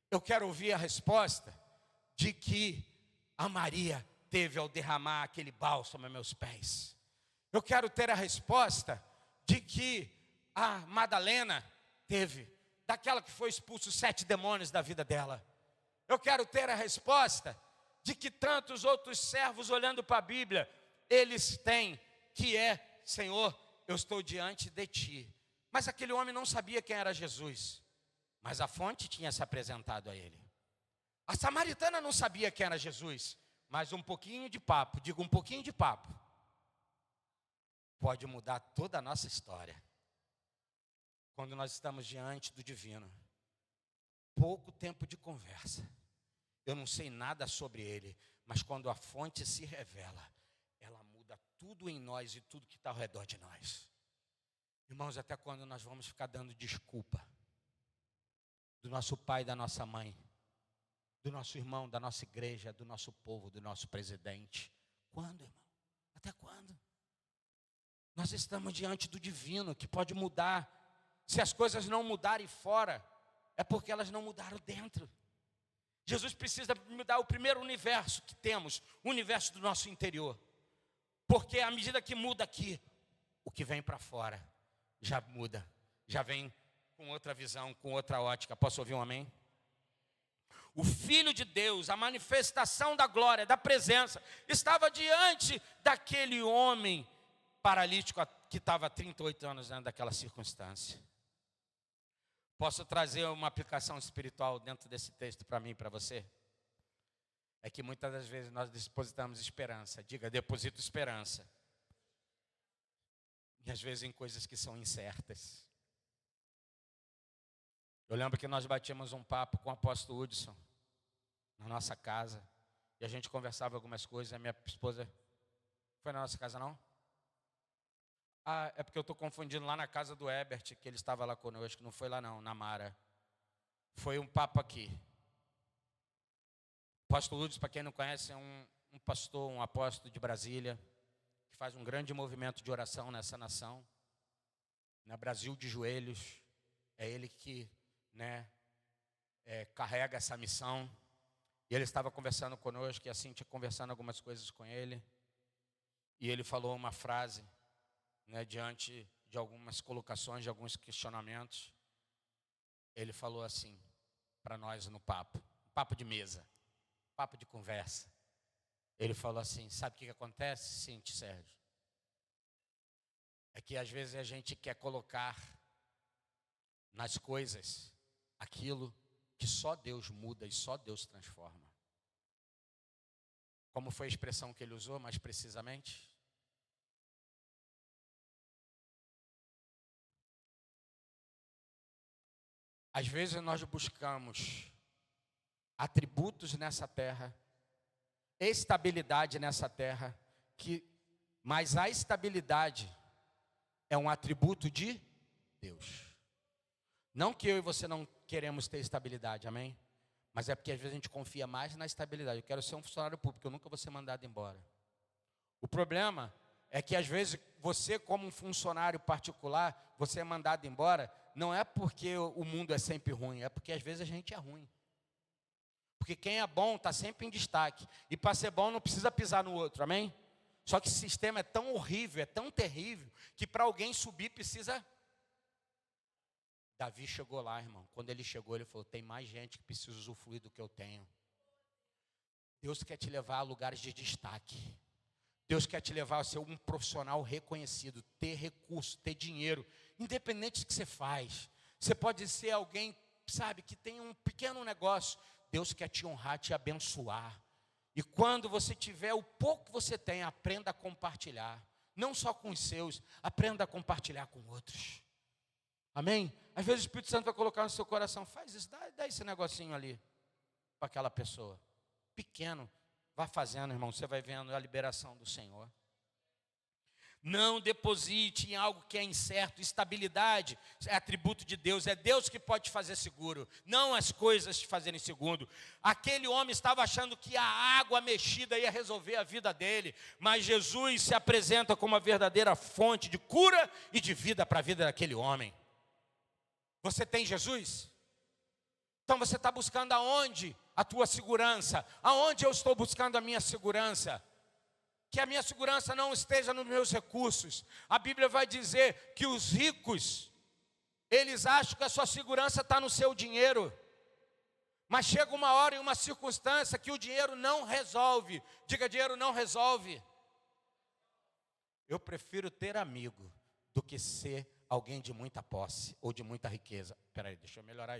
Eu quero ouvir a resposta de que a Maria teve ao derramar aquele bálsamo a meus pés. Eu quero ter a resposta de que a Madalena teve, daquela que foi expulso 7 demônios da vida dela. Eu quero ter a resposta de que tantos outros servos olhando para a Bíblia, eles têm, que é: Senhor, eu estou diante de ti. Mas aquele homem não sabia quem era Jesus, mas a fonte tinha se apresentado a ele. A samaritana não sabia quem era Jesus, mas um pouquinho de papo, digo, um pouquinho de papo, pode mudar toda a nossa história. Quando nós estamos diante do divino, pouco tempo de conversa, eu não sei nada sobre ele, mas quando a fonte se revela, ela muda tudo em nós e tudo que está ao redor de nós. Irmãos, até quando nós vamos ficar dando desculpa do nosso pai e da nossa mãe, do nosso irmão, da nossa igreja, do nosso povo, do nosso presidente? Quando, irmão? Até quando? Nós estamos diante do divino, que pode mudar. Se as coisas não mudarem fora, é porque elas não mudaram dentro. Jesus precisa mudar o primeiro universo que temos, o universo do nosso interior. Porque à medida que muda aqui, o que vem para fora já muda, já vem com outra visão, com outra ótica. Posso ouvir um amém? O Filho de Deus, a manifestação da glória, da presença, estava diante daquele homem paralítico que estava há 38 anos dentro daquela circunstância. Posso trazer uma aplicação espiritual dentro desse texto para mim e para você? É que muitas das vezes nós depositamos esperança. Diga, deposito esperança. E às vezes em coisas que são incertas. Eu lembro que nós batíamos um papo com o apóstolo Hudson na nossa casa. E a gente conversava algumas coisas. A minha esposa... Foi na nossa casa, não? Ah, é porque eu estou confundindo lá na casa do Ebert, que ele estava lá conosco. Não foi lá não, na Mara. Foi um papo aqui. O apóstolo Hudson, para quem não conhece, é um pastor, um apóstolo de Brasília, que faz um grande movimento de oração nessa nação. No Brasil de joelhos. É ele que carrega essa missão. E ele estava conversando conosco, e assim, tinha conversando algumas coisas com ele. E ele falou uma frase, diante de algumas colocações, de alguns questionamentos. Ele falou assim, para nós no papo de mesa, papo de conversa. Ele falou assim: sabe o que acontece, Cinti, Sérgio? É que às vezes a gente quer colocar nas coisas aquilo que só Deus muda e só Deus transforma. Como foi a expressão que ele usou mais precisamente? Às vezes nós buscamos atributos nessa terra, estabilidade nessa terra, mas a estabilidade é um atributo de Deus. Não que eu e você não queremos ter estabilidade, amém? Mas é porque às vezes a gente confia mais na estabilidade. Eu quero ser um funcionário público, eu nunca vou ser mandado embora. O problema é que às vezes você, como um funcionário particular, você é mandado embora, não é porque o mundo é sempre ruim, é porque às vezes a gente é ruim. Porque quem é bom está sempre em destaque. E para ser bom não precisa pisar no outro, amém? Só que esse sistema é tão horrível, é tão terrível, que para alguém subir precisa... Davi chegou lá, irmão. Quando ele chegou, ele falou: tem mais gente que precisa usufruir do que eu tenho. Deus quer te levar a lugares de destaque. Deus quer te levar a ser um profissional reconhecido, ter recurso, ter dinheiro, independente do que você faz. Você pode ser alguém, sabe, que tem um pequeno negócio. Deus quer te honrar, te abençoar. E quando você tiver o pouco que você tem, aprenda a compartilhar. Não só com os seus, aprenda a compartilhar com outros. Amém? Às vezes o Espírito Santo vai colocar no seu coração: faz isso, dá esse negocinho ali para aquela pessoa. Pequeno, vá fazendo, irmão, você vai vendo a liberação do Senhor. Não deposite em algo que é incerto. Estabilidade é atributo de Deus. É Deus que pode te fazer seguro, não as coisas te fazerem seguro. Aquele homem estava achando que a água mexida ia resolver a vida dele, mas Jesus se apresenta como a verdadeira fonte de cura e de vida para a vida daquele homem. Você tem Jesus? Então você está buscando aonde a tua segurança? Aonde eu estou buscando a minha segurança? Que a minha segurança não esteja nos meus recursos. A Bíblia vai dizer que os ricos, eles acham que a sua segurança está no seu dinheiro. Mas chega uma hora e uma circunstância que o dinheiro não resolve. Diga, dinheiro não resolve. Eu prefiro ter amigo do que ser alguém de muita posse ou de muita riqueza. Espera aí, deixa eu melhorar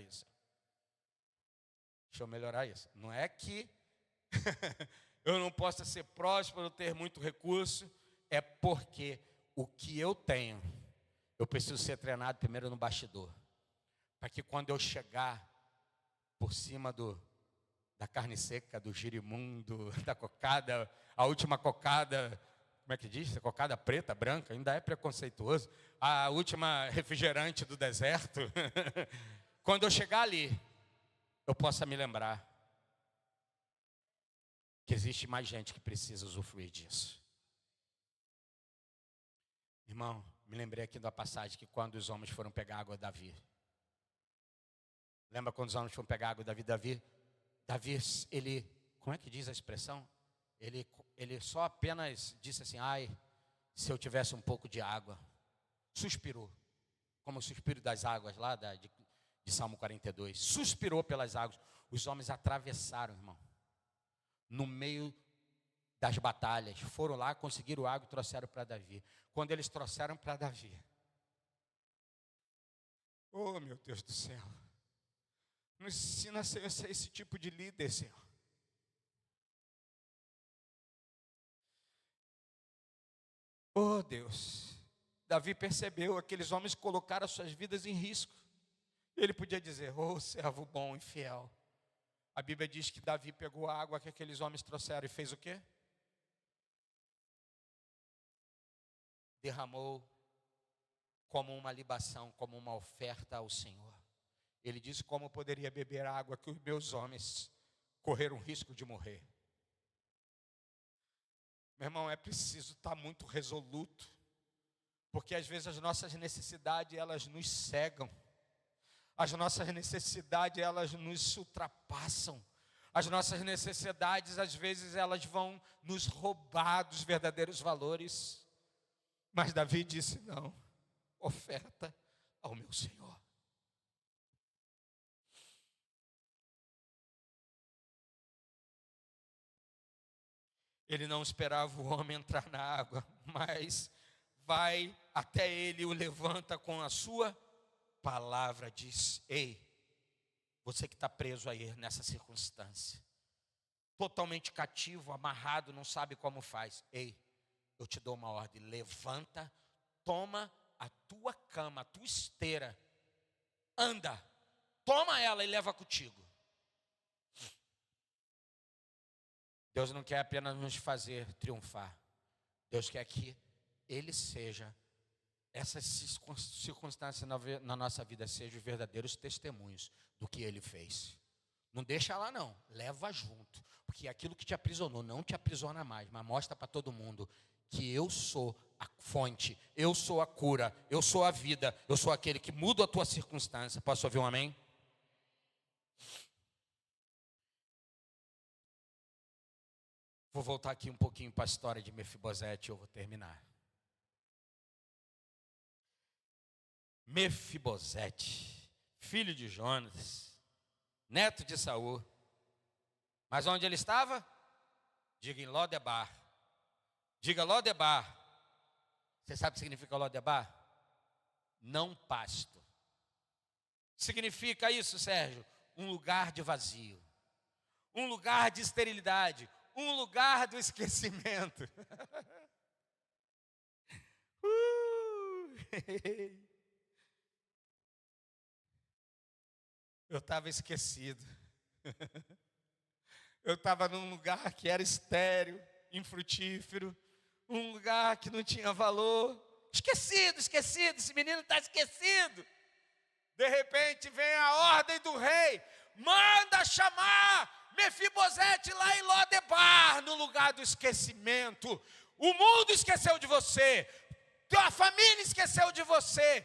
isso. Não é que eu não possa ser próspero, ter muito recurso. É porque o que eu tenho, eu preciso ser treinado primeiro no bastidor. Para que quando eu chegar por cima da carne seca, do girimundo, da cocada, a última cocada, como é que diz? Cocada preta, branca, ainda é preconceituoso. A última refrigerante do deserto. Quando eu chegar ali, eu possa me lembrar que existe mais gente que precisa usufruir disso. Irmão, me lembrei aqui da passagem que quando os homens foram pegar água de Davi. Lembra quando os homens foram pegar água de Davi? Davi, ele, como é que diz a expressão? Ele só apenas disse assim, ai, se eu tivesse um pouco de água. Suspirou, como o suspiro das águas lá de Salmo 42. Suspirou pelas águas. Os homens atravessaram, irmão, no meio das batalhas. Foram lá, conseguiram água e trouxeram para Davi. Quando eles trouxeram para Davi, oh meu Deus do céu, nos ensina a ser esse tipo de líder, Senhor. Oh Deus, Davi percebeu, aqueles homens colocaram as suas vidas em risco. Ele podia dizer, oh servo bom e fiel. A Bíblia diz que Davi pegou a água que aqueles homens trouxeram e fez o quê? Derramou como uma libação, como uma oferta ao Senhor. Ele disse, como eu poderia beber a água que os meus homens correram risco de morrer. Meu irmão, é preciso estar muito resoluto, porque às vezes as nossas necessidades, elas nos cegam. As nossas necessidades, elas nos ultrapassam. As nossas necessidades, às vezes, elas vão nos roubar dos verdadeiros valores. Mas Davi disse, não, oferta ao meu Senhor. Ele não esperava o homem entrar na água, mas vai até ele, o levanta com a sua palavra, diz, ei, você que está preso aí nessa circunstância, totalmente cativo, amarrado, não sabe como faz, ei, eu te dou uma ordem, levanta, toma a tua cama, a tua esteira, anda, toma ela e leva contigo. Deus não quer apenas nos fazer triunfar. Deus quer que Ele seja, essas circunstâncias na nossa vida sejam verdadeiros testemunhos do que Ele fez. Não deixa lá não, leva junto. Porque aquilo que te aprisionou não te aprisiona mais, mas mostra para todo mundo que eu sou a fonte, eu sou a cura, eu sou a vida, eu sou aquele que muda a tua circunstância. Posso ouvir um amém? Vou voltar aqui um pouquinho para a história de Mefibosete e eu vou terminar. Mefibosete, filho de Jonas, neto de Saul. Mas onde ele estava? Diga em Lodebar. Diga Lodebar. Você sabe o que significa Lodebar? Não pasto. Significa isso, Sérgio? Um lugar de vazio. Um lugar de esterilidade. Um lugar do esquecimento. Eu estava esquecido. Eu estava num lugar que era estéril, infrutífero, um lugar que não tinha valor. Esquecido, esse menino está esquecido. De repente vem a ordem do rei, manda chamar Mefibosete lá em Lodebar, no lugar do esquecimento. O mundo esqueceu de você, tua família esqueceu de você,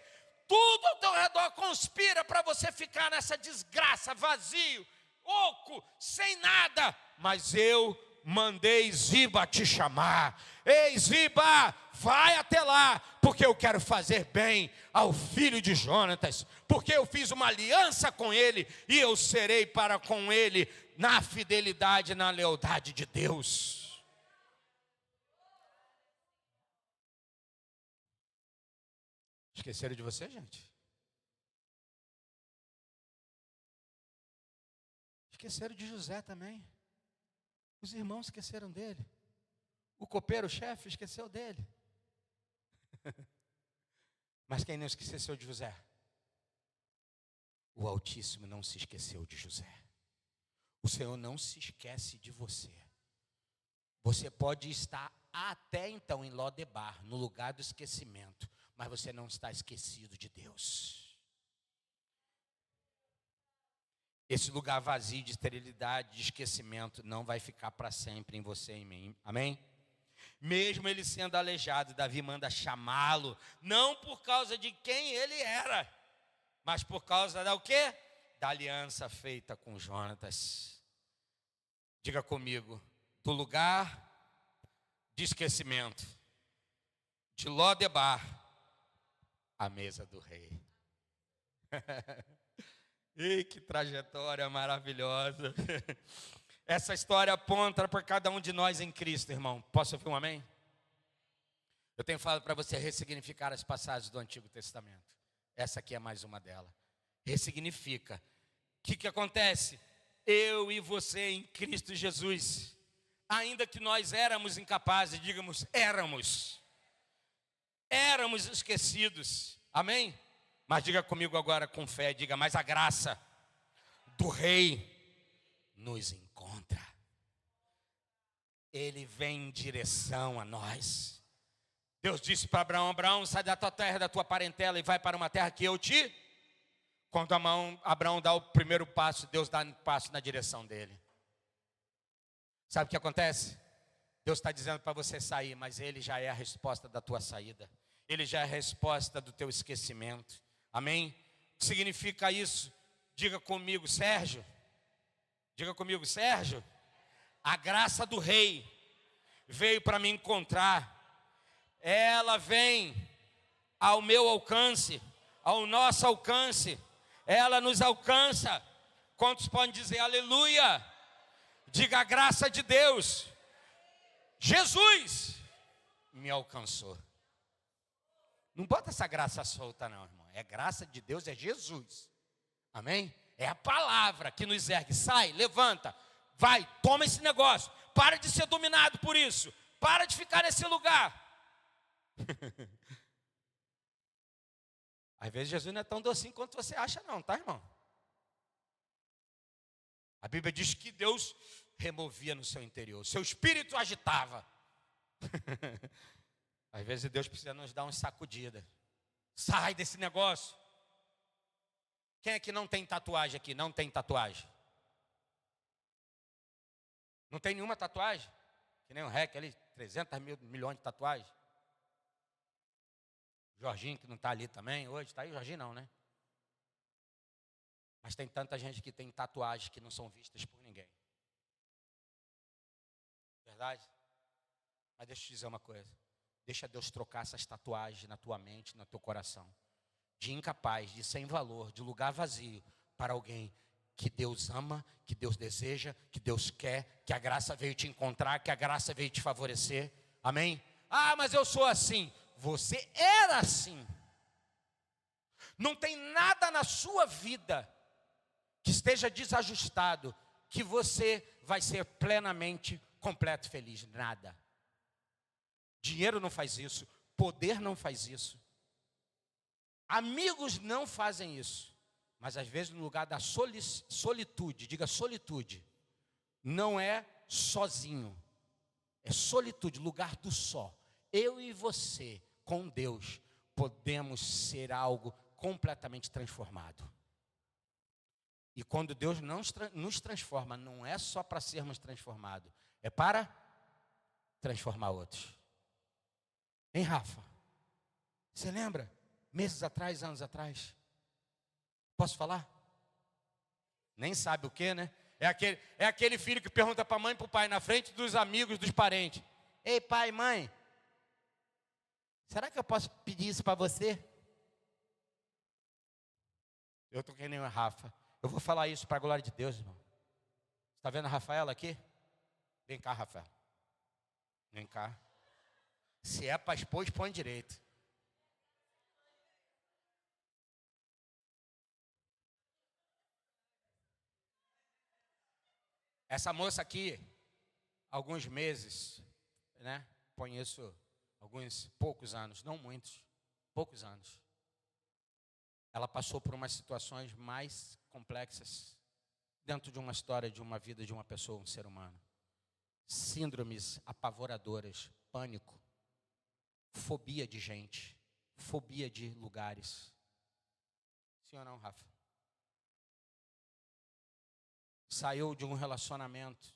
tudo ao teu redor conspira para você ficar nessa desgraça, vazio, oco, sem nada. Mas eu mandei Ziba te chamar. Ei, Ziba, vai até lá, porque eu quero fazer bem ao filho de Jonatas, porque eu fiz uma aliança com ele, e eu serei para com ele na fidelidade e na lealdade de Deus. Esqueceram de você, gente? Esqueceram de José também. Os irmãos esqueceram dele. O copeiro-chefe esqueceu dele. Mas quem não esqueceu de José? O Altíssimo não se esqueceu de José. O Senhor não se esquece de você. Você pode estar até então em Lodebar, no lugar do esquecimento, mas você não está esquecido de Deus. Esse lugar vazio de esterilidade, de esquecimento, não vai ficar para sempre em você e em mim. Amém? Mesmo ele sendo aleijado, Davi manda chamá-lo, não por causa de quem ele era, mas por causa da o quê? Da aliança feita com Jonatas. Diga comigo, do lugar de esquecimento, de Lodebar, à mesa do rei. Ei, que trajetória maravilhosa. Essa história aponta para cada um de nós em Cristo, irmão. Posso ouvir um amém? Eu tenho falado para você ressignificar as passagens do Antigo Testamento. Essa aqui é mais uma delas. Ressignifica. O que acontece? Eu e você em Cristo Jesus, ainda que nós éramos incapazes, digamos, éramos esquecidos. Amém? Mas diga comigo agora com fé, diga, mas a graça do Rei nos encontra. Ele vem em direção a nós. Deus disse para Abraão, Abraão, sai da tua terra, da tua parentela e vai para uma terra que eu te... Quando Abraão dá o primeiro passo, Deus dá um passo na direção dele. Sabe o que acontece? Deus está dizendo para você sair, mas Ele já é a resposta da tua saída. Ele já é a resposta do teu esquecimento. Amém? O que significa isso? Diga comigo, Sérgio. Diga comigo, Sérgio. A graça do Rei veio para me encontrar. Ela vem ao meu alcance, ao nosso alcance. Ela nos alcança. Quantos podem dizer aleluia? Diga a graça de Deus. Jesus me alcançou. Não bota essa graça solta não, irmão. É graça de Deus, é Jesus. Amém? É a palavra que nos ergue. Sai, levanta, vai, toma esse negócio. Para de ser dominado por isso. Para de ficar nesse lugar. Às vezes Jesus não é tão docinho quanto você acha não, tá, irmão? A Bíblia diz que Deus removia no seu interior. Seu espírito agitava. Às vezes Deus precisa nos dar uma sacudida. Sai desse negócio. Quem é que não tem tatuagem aqui? Não tem tatuagem? Não tem nenhuma tatuagem? Que nem o REC ali, 300 milhões de tatuagens. Jorginho que não está ali também hoje. Está aí o Jorginho não, né? Mas tem tanta gente que tem tatuagens que não são vistas por ninguém. Verdade? Mas deixa eu te dizer uma coisa. Deixa Deus trocar essas tatuagens na tua mente, no teu coração. De incapaz, de sem valor, de lugar vazio, para alguém que Deus ama, que Deus deseja, que Deus quer, que a graça veio te encontrar, que a graça veio te favorecer. Amém? Ah, mas eu sou assim. Você era assim. Não tem nada na sua vida que esteja desajustado, que você vai ser plenamente completo e feliz. Nada. Dinheiro não faz isso. Poder não faz isso. Amigos não fazem isso. Mas às vezes no lugar da solitude, diga solitude, não é sozinho. É solitude, lugar do só. Eu e você, com Deus, podemos ser algo completamente transformado. E quando Deus nos transforma, não é só para sermos transformados, é para transformar outros. Hein, Rafa? Você lembra? meses atrás, anos atrás. Posso falar? Nem sabe o que, né? É aquele filho que pergunta para a mãe e para o pai, na frente dos amigos, dos parentes. Ei, pai, mãe, será que eu posso pedir isso para você? Eu estou que nem a Rafa. Eu vou falar isso para a glória de Deus, irmão. Está vendo a Rafaela aqui? Vem cá, Rafael. Vem cá. Se é para expor, expõe direito. Essa moça aqui, alguns meses, né? Conheço alguns poucos anos, não muitos, poucos anos. Ela passou por umas situações mais complexas dentro de uma história, de uma vida de uma pessoa, um ser humano. Síndromes apavoradoras, pânico, fobia de gente, fobia de lugares. Sim ou não, Rafa? Saiu de um relacionamento,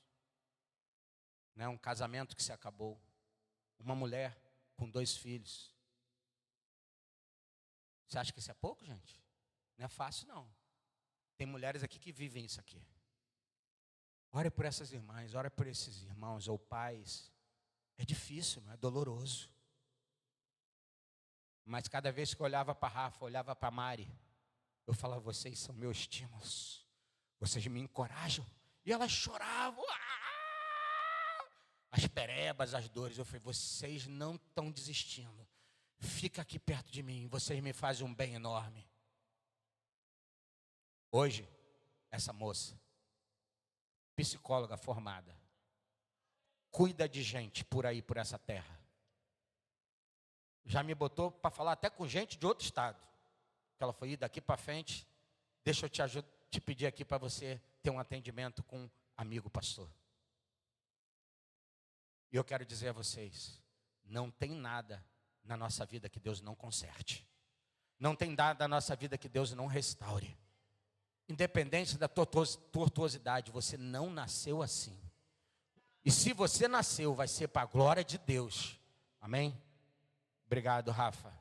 né, um casamento que se acabou. Uma mulher com 2 filhos. Você acha que isso é pouco, gente? Não é fácil, não. Tem mulheres aqui que vivem isso aqui. Ore por essas irmãs, ore por esses irmãos ou pais. É difícil, é doloroso. Mas cada vez que eu olhava para Rafa, olhava para Mari, eu falava, vocês são meus estímulos. Vocês me encorajam. E elas choravam. As perebas, as dores. Eu falei, vocês não estão desistindo. Fica aqui perto de mim. Vocês me fazem um bem enorme. Hoje, essa moça, psicóloga formada, cuida de gente por aí, por essa terra. Já me botou para falar até com gente de outro estado. Que ela foi ir daqui para frente. Deixa eu te pedir aqui para você ter um atendimento com um amigo pastor. E eu quero dizer a vocês, não tem nada na nossa vida que Deus não conserte. Não tem nada na nossa vida que Deus não restaure. Independente da tortuosidade, você não nasceu assim. E se você nasceu, vai ser para a glória de Deus. Amém? Obrigado, Rafa.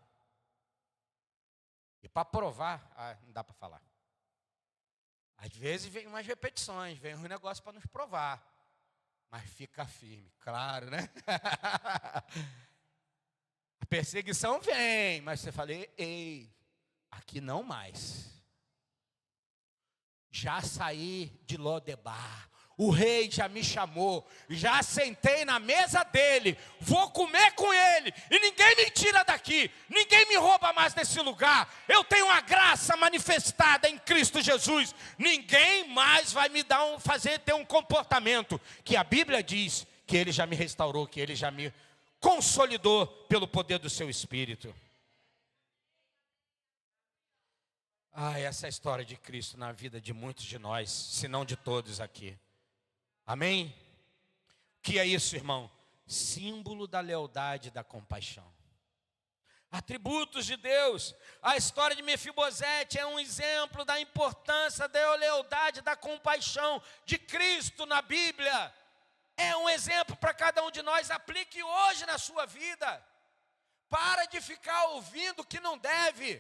E para provar, não dá para falar. Às vezes vem umas repetições, vem uns negócios para nos provar. Mas fica firme, claro, né? A perseguição vem, mas você fala, ei, aqui não mais. Já saí de Lodebar. O rei já me chamou, já sentei na mesa dele, vou comer com ele, e ninguém me tira daqui, ninguém me rouba mais desse lugar. Eu tenho a graça manifestada em Cristo Jesus, ninguém mais vai me fazer ter um comportamento que a Bíblia diz que ele já me restaurou, que ele já me consolidou pelo poder do seu Espírito. Essa é a história de Cristo na vida de muitos de nós, se não de todos aqui. Amém? O que é isso, irmão? Símbolo da lealdade e da compaixão. Atributos de Deus. A história de Mefibosete é um exemplo da importância da lealdade e da compaixão de Cristo na Bíblia. É um exemplo para cada um de nós. Aplique hoje na sua vida. Para de ficar ouvindo o que não deve.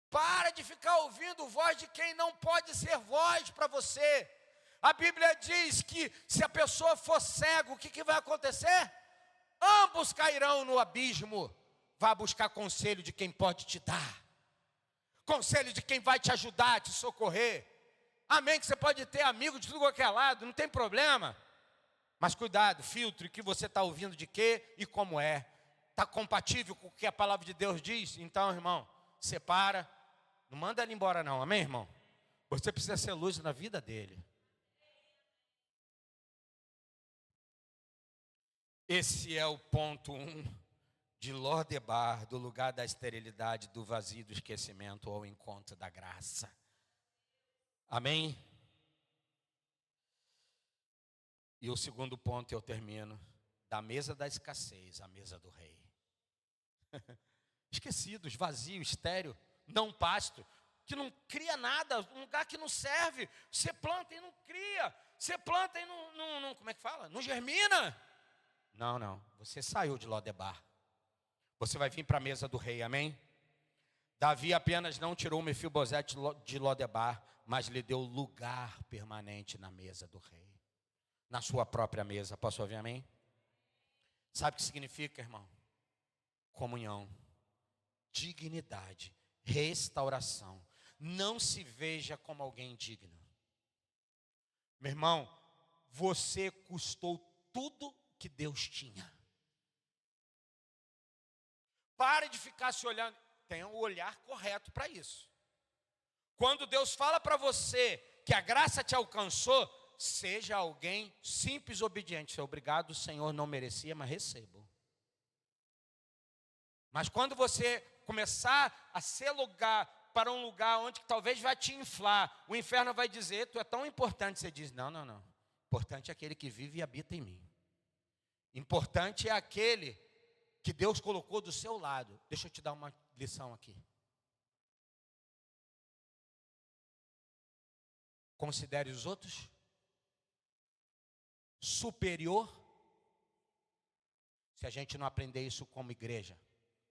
Para de ficar ouvindo voz de quem não pode ser voz para você. A Bíblia diz que se a pessoa for cego, o que vai acontecer? Ambos cairão no abismo. Vá buscar conselho de quem pode te dar. Conselho de quem vai te ajudar, te socorrer. Amém, que você pode ter amigo de tudo qualquer lado, não tem problema. Mas cuidado, filtre o que você está ouvindo de quê e como é. Está compatível com o que a palavra de Deus diz? Então, irmão, separa. Não manda ele embora não, amém, irmão? Você precisa ser luz na vida dele. Esse é o ponto 1 de Lodebar, do lugar da esterilidade, do vazio, do esquecimento ao encontro da graça. Amém? E o segundo ponto, eu termino, da mesa da escassez à mesa do rei. Esquecidos, vazio, estéril. Não pasto, que não cria nada, um lugar que não serve. Você planta e não cria. Você planta e não como é que fala? Não germina. Não, você saiu de Lodebar. Você vai vir para a mesa do rei, amém? Davi apenas não tirou Mefibosete de Lodebar, mas lhe deu lugar permanente na mesa do rei. Na sua própria mesa, posso ouvir amém? Sabe o que significa, irmão? Comunhão, dignidade, restauração. Não se veja como alguém digno. Meu irmão, você custou tudo que Deus tinha. Pare de ficar se olhando. Tenha o olhar correto para isso. Quando Deus fala para você que a graça te alcançou, seja alguém simples e obediente. Obrigado, Senhor, não merecia, mas recebo. Mas quando você começar a ser lugar para um lugar onde talvez vai te inflar, o inferno vai dizer, tu é tão importante, você diz, não. Importante é aquele que vive e habita em mim. Importante é aquele que Deus colocou do seu lado. Deixa eu te dar uma lição aqui. Considere os outros superior. Se a gente não aprender isso como igreja,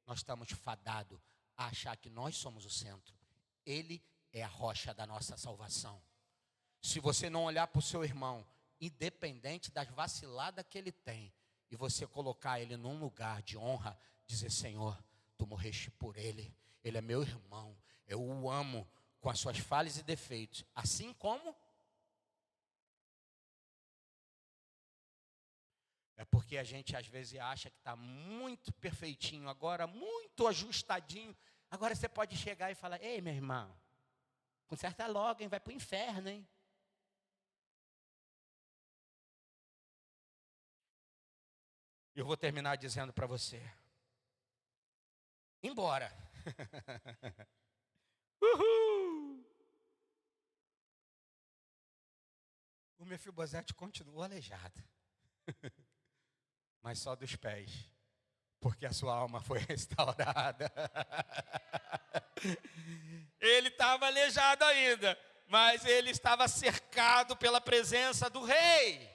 nós estamos fadados a achar que nós somos o centro. Ele é a rocha da nossa salvação. Se você não olhar para o seu irmão, independente das vaciladas que ele tem, e você colocar ele num lugar de honra, dizer, Senhor, tu morreste por ele, ele é meu irmão, eu o amo com as suas falhas e defeitos, assim como é porque a gente às vezes acha que está muito perfeitinho agora, muito ajustadinho. Agora você pode chegar e falar, ei, meu irmão, conserta logo, hein? Vai para o inferno, hein? Eu vou terminar dizendo para você, embora. Uhul! O Mefibosete continuou aleijado. Mas só dos pés, porque a sua alma foi restaurada. Ele estava aleijado ainda, mas ele estava cercado pela presença do rei.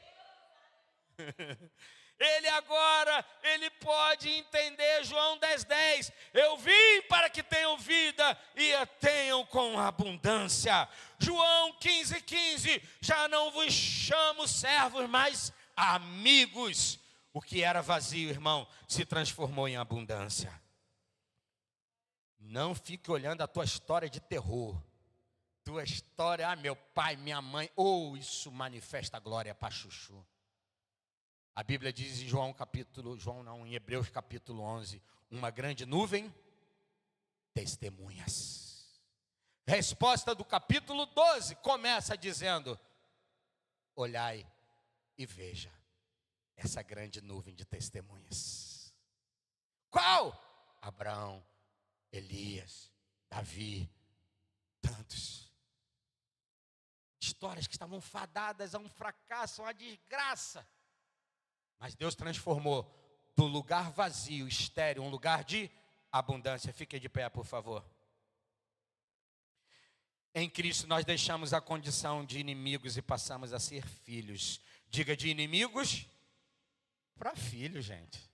Ele pode entender João 10:10. Eu vim para que tenham vida e a tenham com abundância. João 15:15. Já não vos chamo servos, mas amigos. O que era vazio, irmão, se transformou em abundância. Não fique olhando a tua história de terror. Tua história, meu pai, minha mãe. Isso manifesta a glória para chuchu. A Bíblia diz em em Hebreus capítulo 11, uma grande nuvem, testemunhas. Resposta do capítulo 12, começa dizendo, olhai e veja essa grande nuvem de testemunhas. Qual? Abraão, Elias, Davi, tantos. Histórias que estavam fadadas a um fracasso, a uma desgraça. Mas Deus transformou do lugar vazio, estéril, um lugar de abundância. Fique de pé, por favor. Em Cristo nós deixamos a condição de inimigos e passamos a ser filhos. Diga, de inimigos para filho, gente.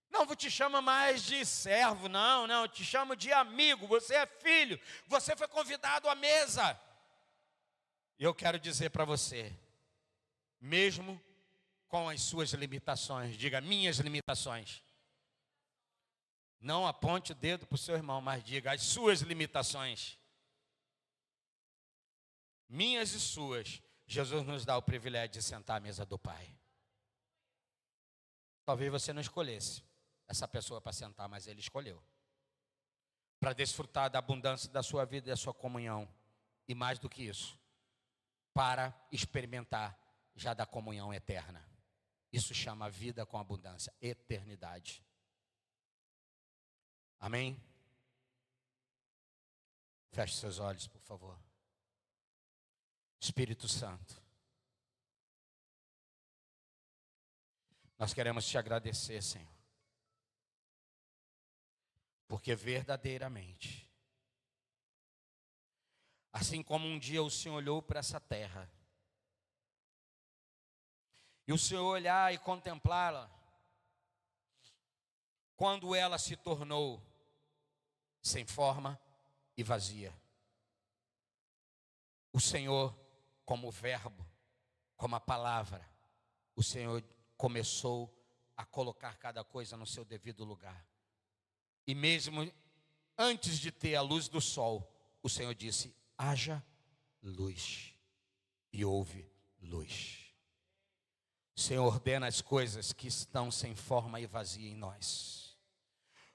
Não te chama mais de servo, não, te chamo de amigo. Você é filho, você foi convidado à mesa. E eu quero dizer para você, mesmo com as suas limitações, diga, minhas limitações. Não aponte o dedo para o seu irmão, mas diga, as suas limitações. Minhas e suas. Jesus nos dá o privilégio de sentar à mesa do Pai. Talvez você não escolhesse essa pessoa para sentar, mas Ele escolheu. Para desfrutar da abundância da sua vida e da sua comunhão. E mais do que isso, para experimentar já da comunhão eterna. Isso chama vida com abundância, eternidade. Amém? Feche seus olhos, por favor. Espírito Santo, nós queremos te agradecer, Senhor, porque verdadeiramente, assim como um dia o Senhor olhou para essa terra, e o Senhor olhar e contemplá-la quando ela se tornou sem forma e vazia. O Senhor, como verbo, como a palavra, o Senhor começou a colocar cada coisa no seu devido lugar. E mesmo antes de ter a luz do sol, o Senhor disse: haja luz. E houve luz. O Senhor ordena as coisas que estão sem forma e vazia em nós.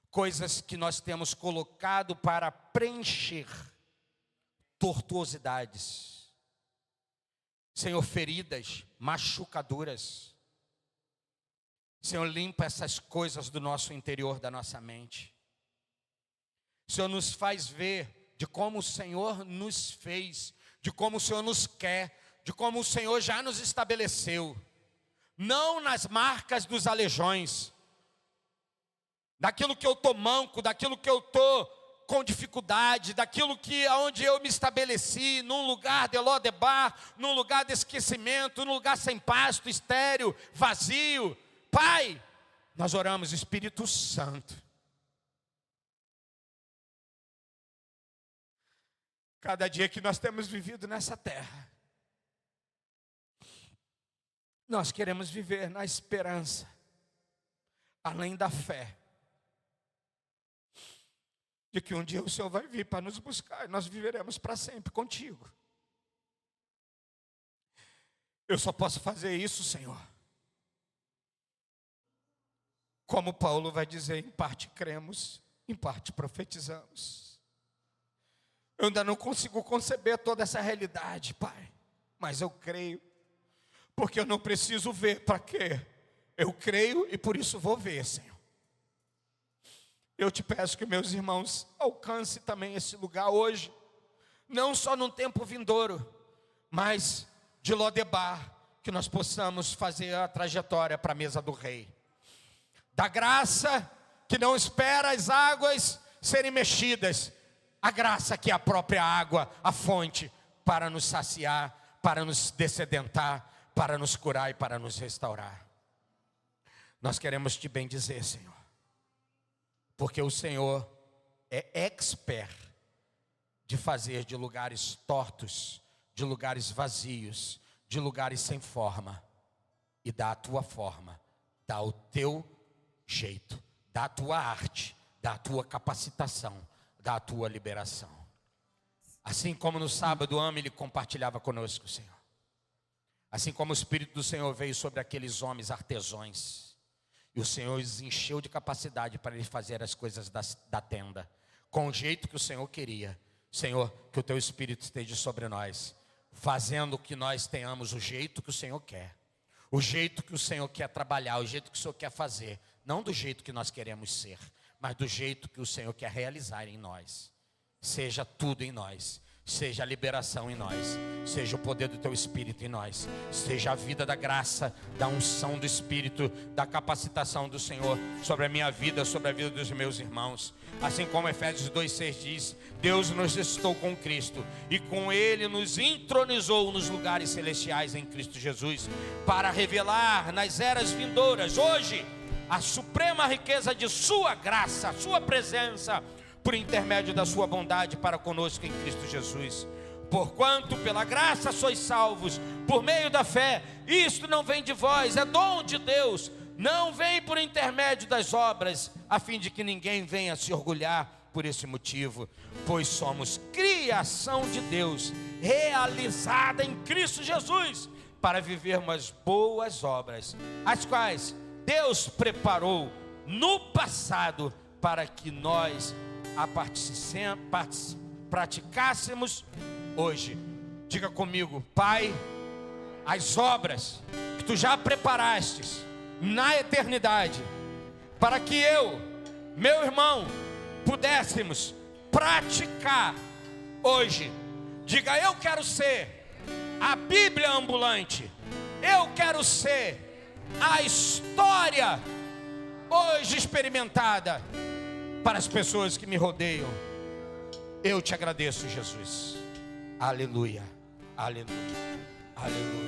Coisas que nós temos colocado para preencher tortuosidades. Senhor, feridas, machucaduras. Senhor, limpa essas coisas do nosso interior, da nossa mente. Senhor, nos faz ver de como o Senhor nos fez, de como o Senhor nos quer, de como o Senhor já nos estabeleceu. Não nas marcas dos aleijões, daquilo que eu estou manco, daquilo que eu estou com dificuldade, daquilo que onde eu me estabeleci, num lugar de Lodebar, num lugar de esquecimento, num lugar sem pasto, estéril, vazio. Pai, nós oramos, Espírito Santo. Cada dia que nós temos vivido nessa terra, nós queremos viver na esperança, além da fé, de que um dia o Senhor vai vir para nos buscar e nós viveremos para sempre contigo. Eu só posso fazer isso, Senhor, como Paulo vai dizer, em parte cremos, em parte profetizamos. Eu ainda não consigo conceber toda essa realidade, Pai, mas eu creio, porque eu não preciso ver, para quê? Eu creio e por isso vou ver, Senhor. Eu te peço que meus irmãos alcancem também esse lugar hoje, não só num tempo vindouro, mas de Lodebar, que nós possamos fazer a trajetória para a mesa do Rei. Da graça que não espera as águas serem mexidas, a graça que é a própria água, a fonte, para nos saciar, para nos dessedentar, para nos curar e para nos restaurar. Nós queremos te bendizer, Senhor, porque o Senhor é expert de fazer de lugares tortos, de lugares vazios, de lugares sem forma, e dá a tua forma, dá o teu jeito, dá a tua arte, dá a tua capacitação, dá a tua liberação. Assim como no sábado, Ele compartilhava conosco, Senhor. Assim como o Espírito do Senhor veio sobre aqueles homens artesãos, e o Senhor os encheu de capacidade para eles fazer as coisas da tenda, com o jeito que o Senhor queria. Senhor, que o Teu Espírito esteja sobre nós, fazendo que nós tenhamos o jeito que o Senhor quer, o jeito que o Senhor quer trabalhar, o jeito que o Senhor quer fazer, não do jeito que nós queremos ser, mas do jeito que o Senhor quer realizar em nós. Seja tudo em nós, seja a liberação em nós, seja o poder do Teu Espírito em nós, seja a vida da graça, da unção do Espírito, da capacitação do Senhor sobre a minha vida, sobre a vida dos meus irmãos. Assim como Efésios 2,6 diz, Deus nos ressuscitou com Cristo e com Ele nos entronizou nos lugares celestiais em Cristo Jesus, para revelar nas eras vindouras, hoje, a suprema riqueza de Sua graça, Sua presença, por intermédio da Sua bondade para conosco em Cristo Jesus. Porquanto pela graça sois salvos, por meio da fé. Isto não vem de vós, é dom de Deus, não vem por intermédio das obras, a fim de que ninguém venha se orgulhar por esse motivo, pois somos criação de Deus, realizada em Cristo Jesus, para vivermos boas obras, as quais Deus preparou no passado para que nós a praticássemos hoje. Diga comigo, Pai, as obras que Tu já preparastes na eternidade, para que eu, meu irmão, pudéssemos praticar hoje. Diga, eu quero ser a Bíblia ambulante, eu quero ser a história hoje experimentada para as pessoas que me rodeiam. Eu te agradeço, Jesus. Aleluia, aleluia, aleluia.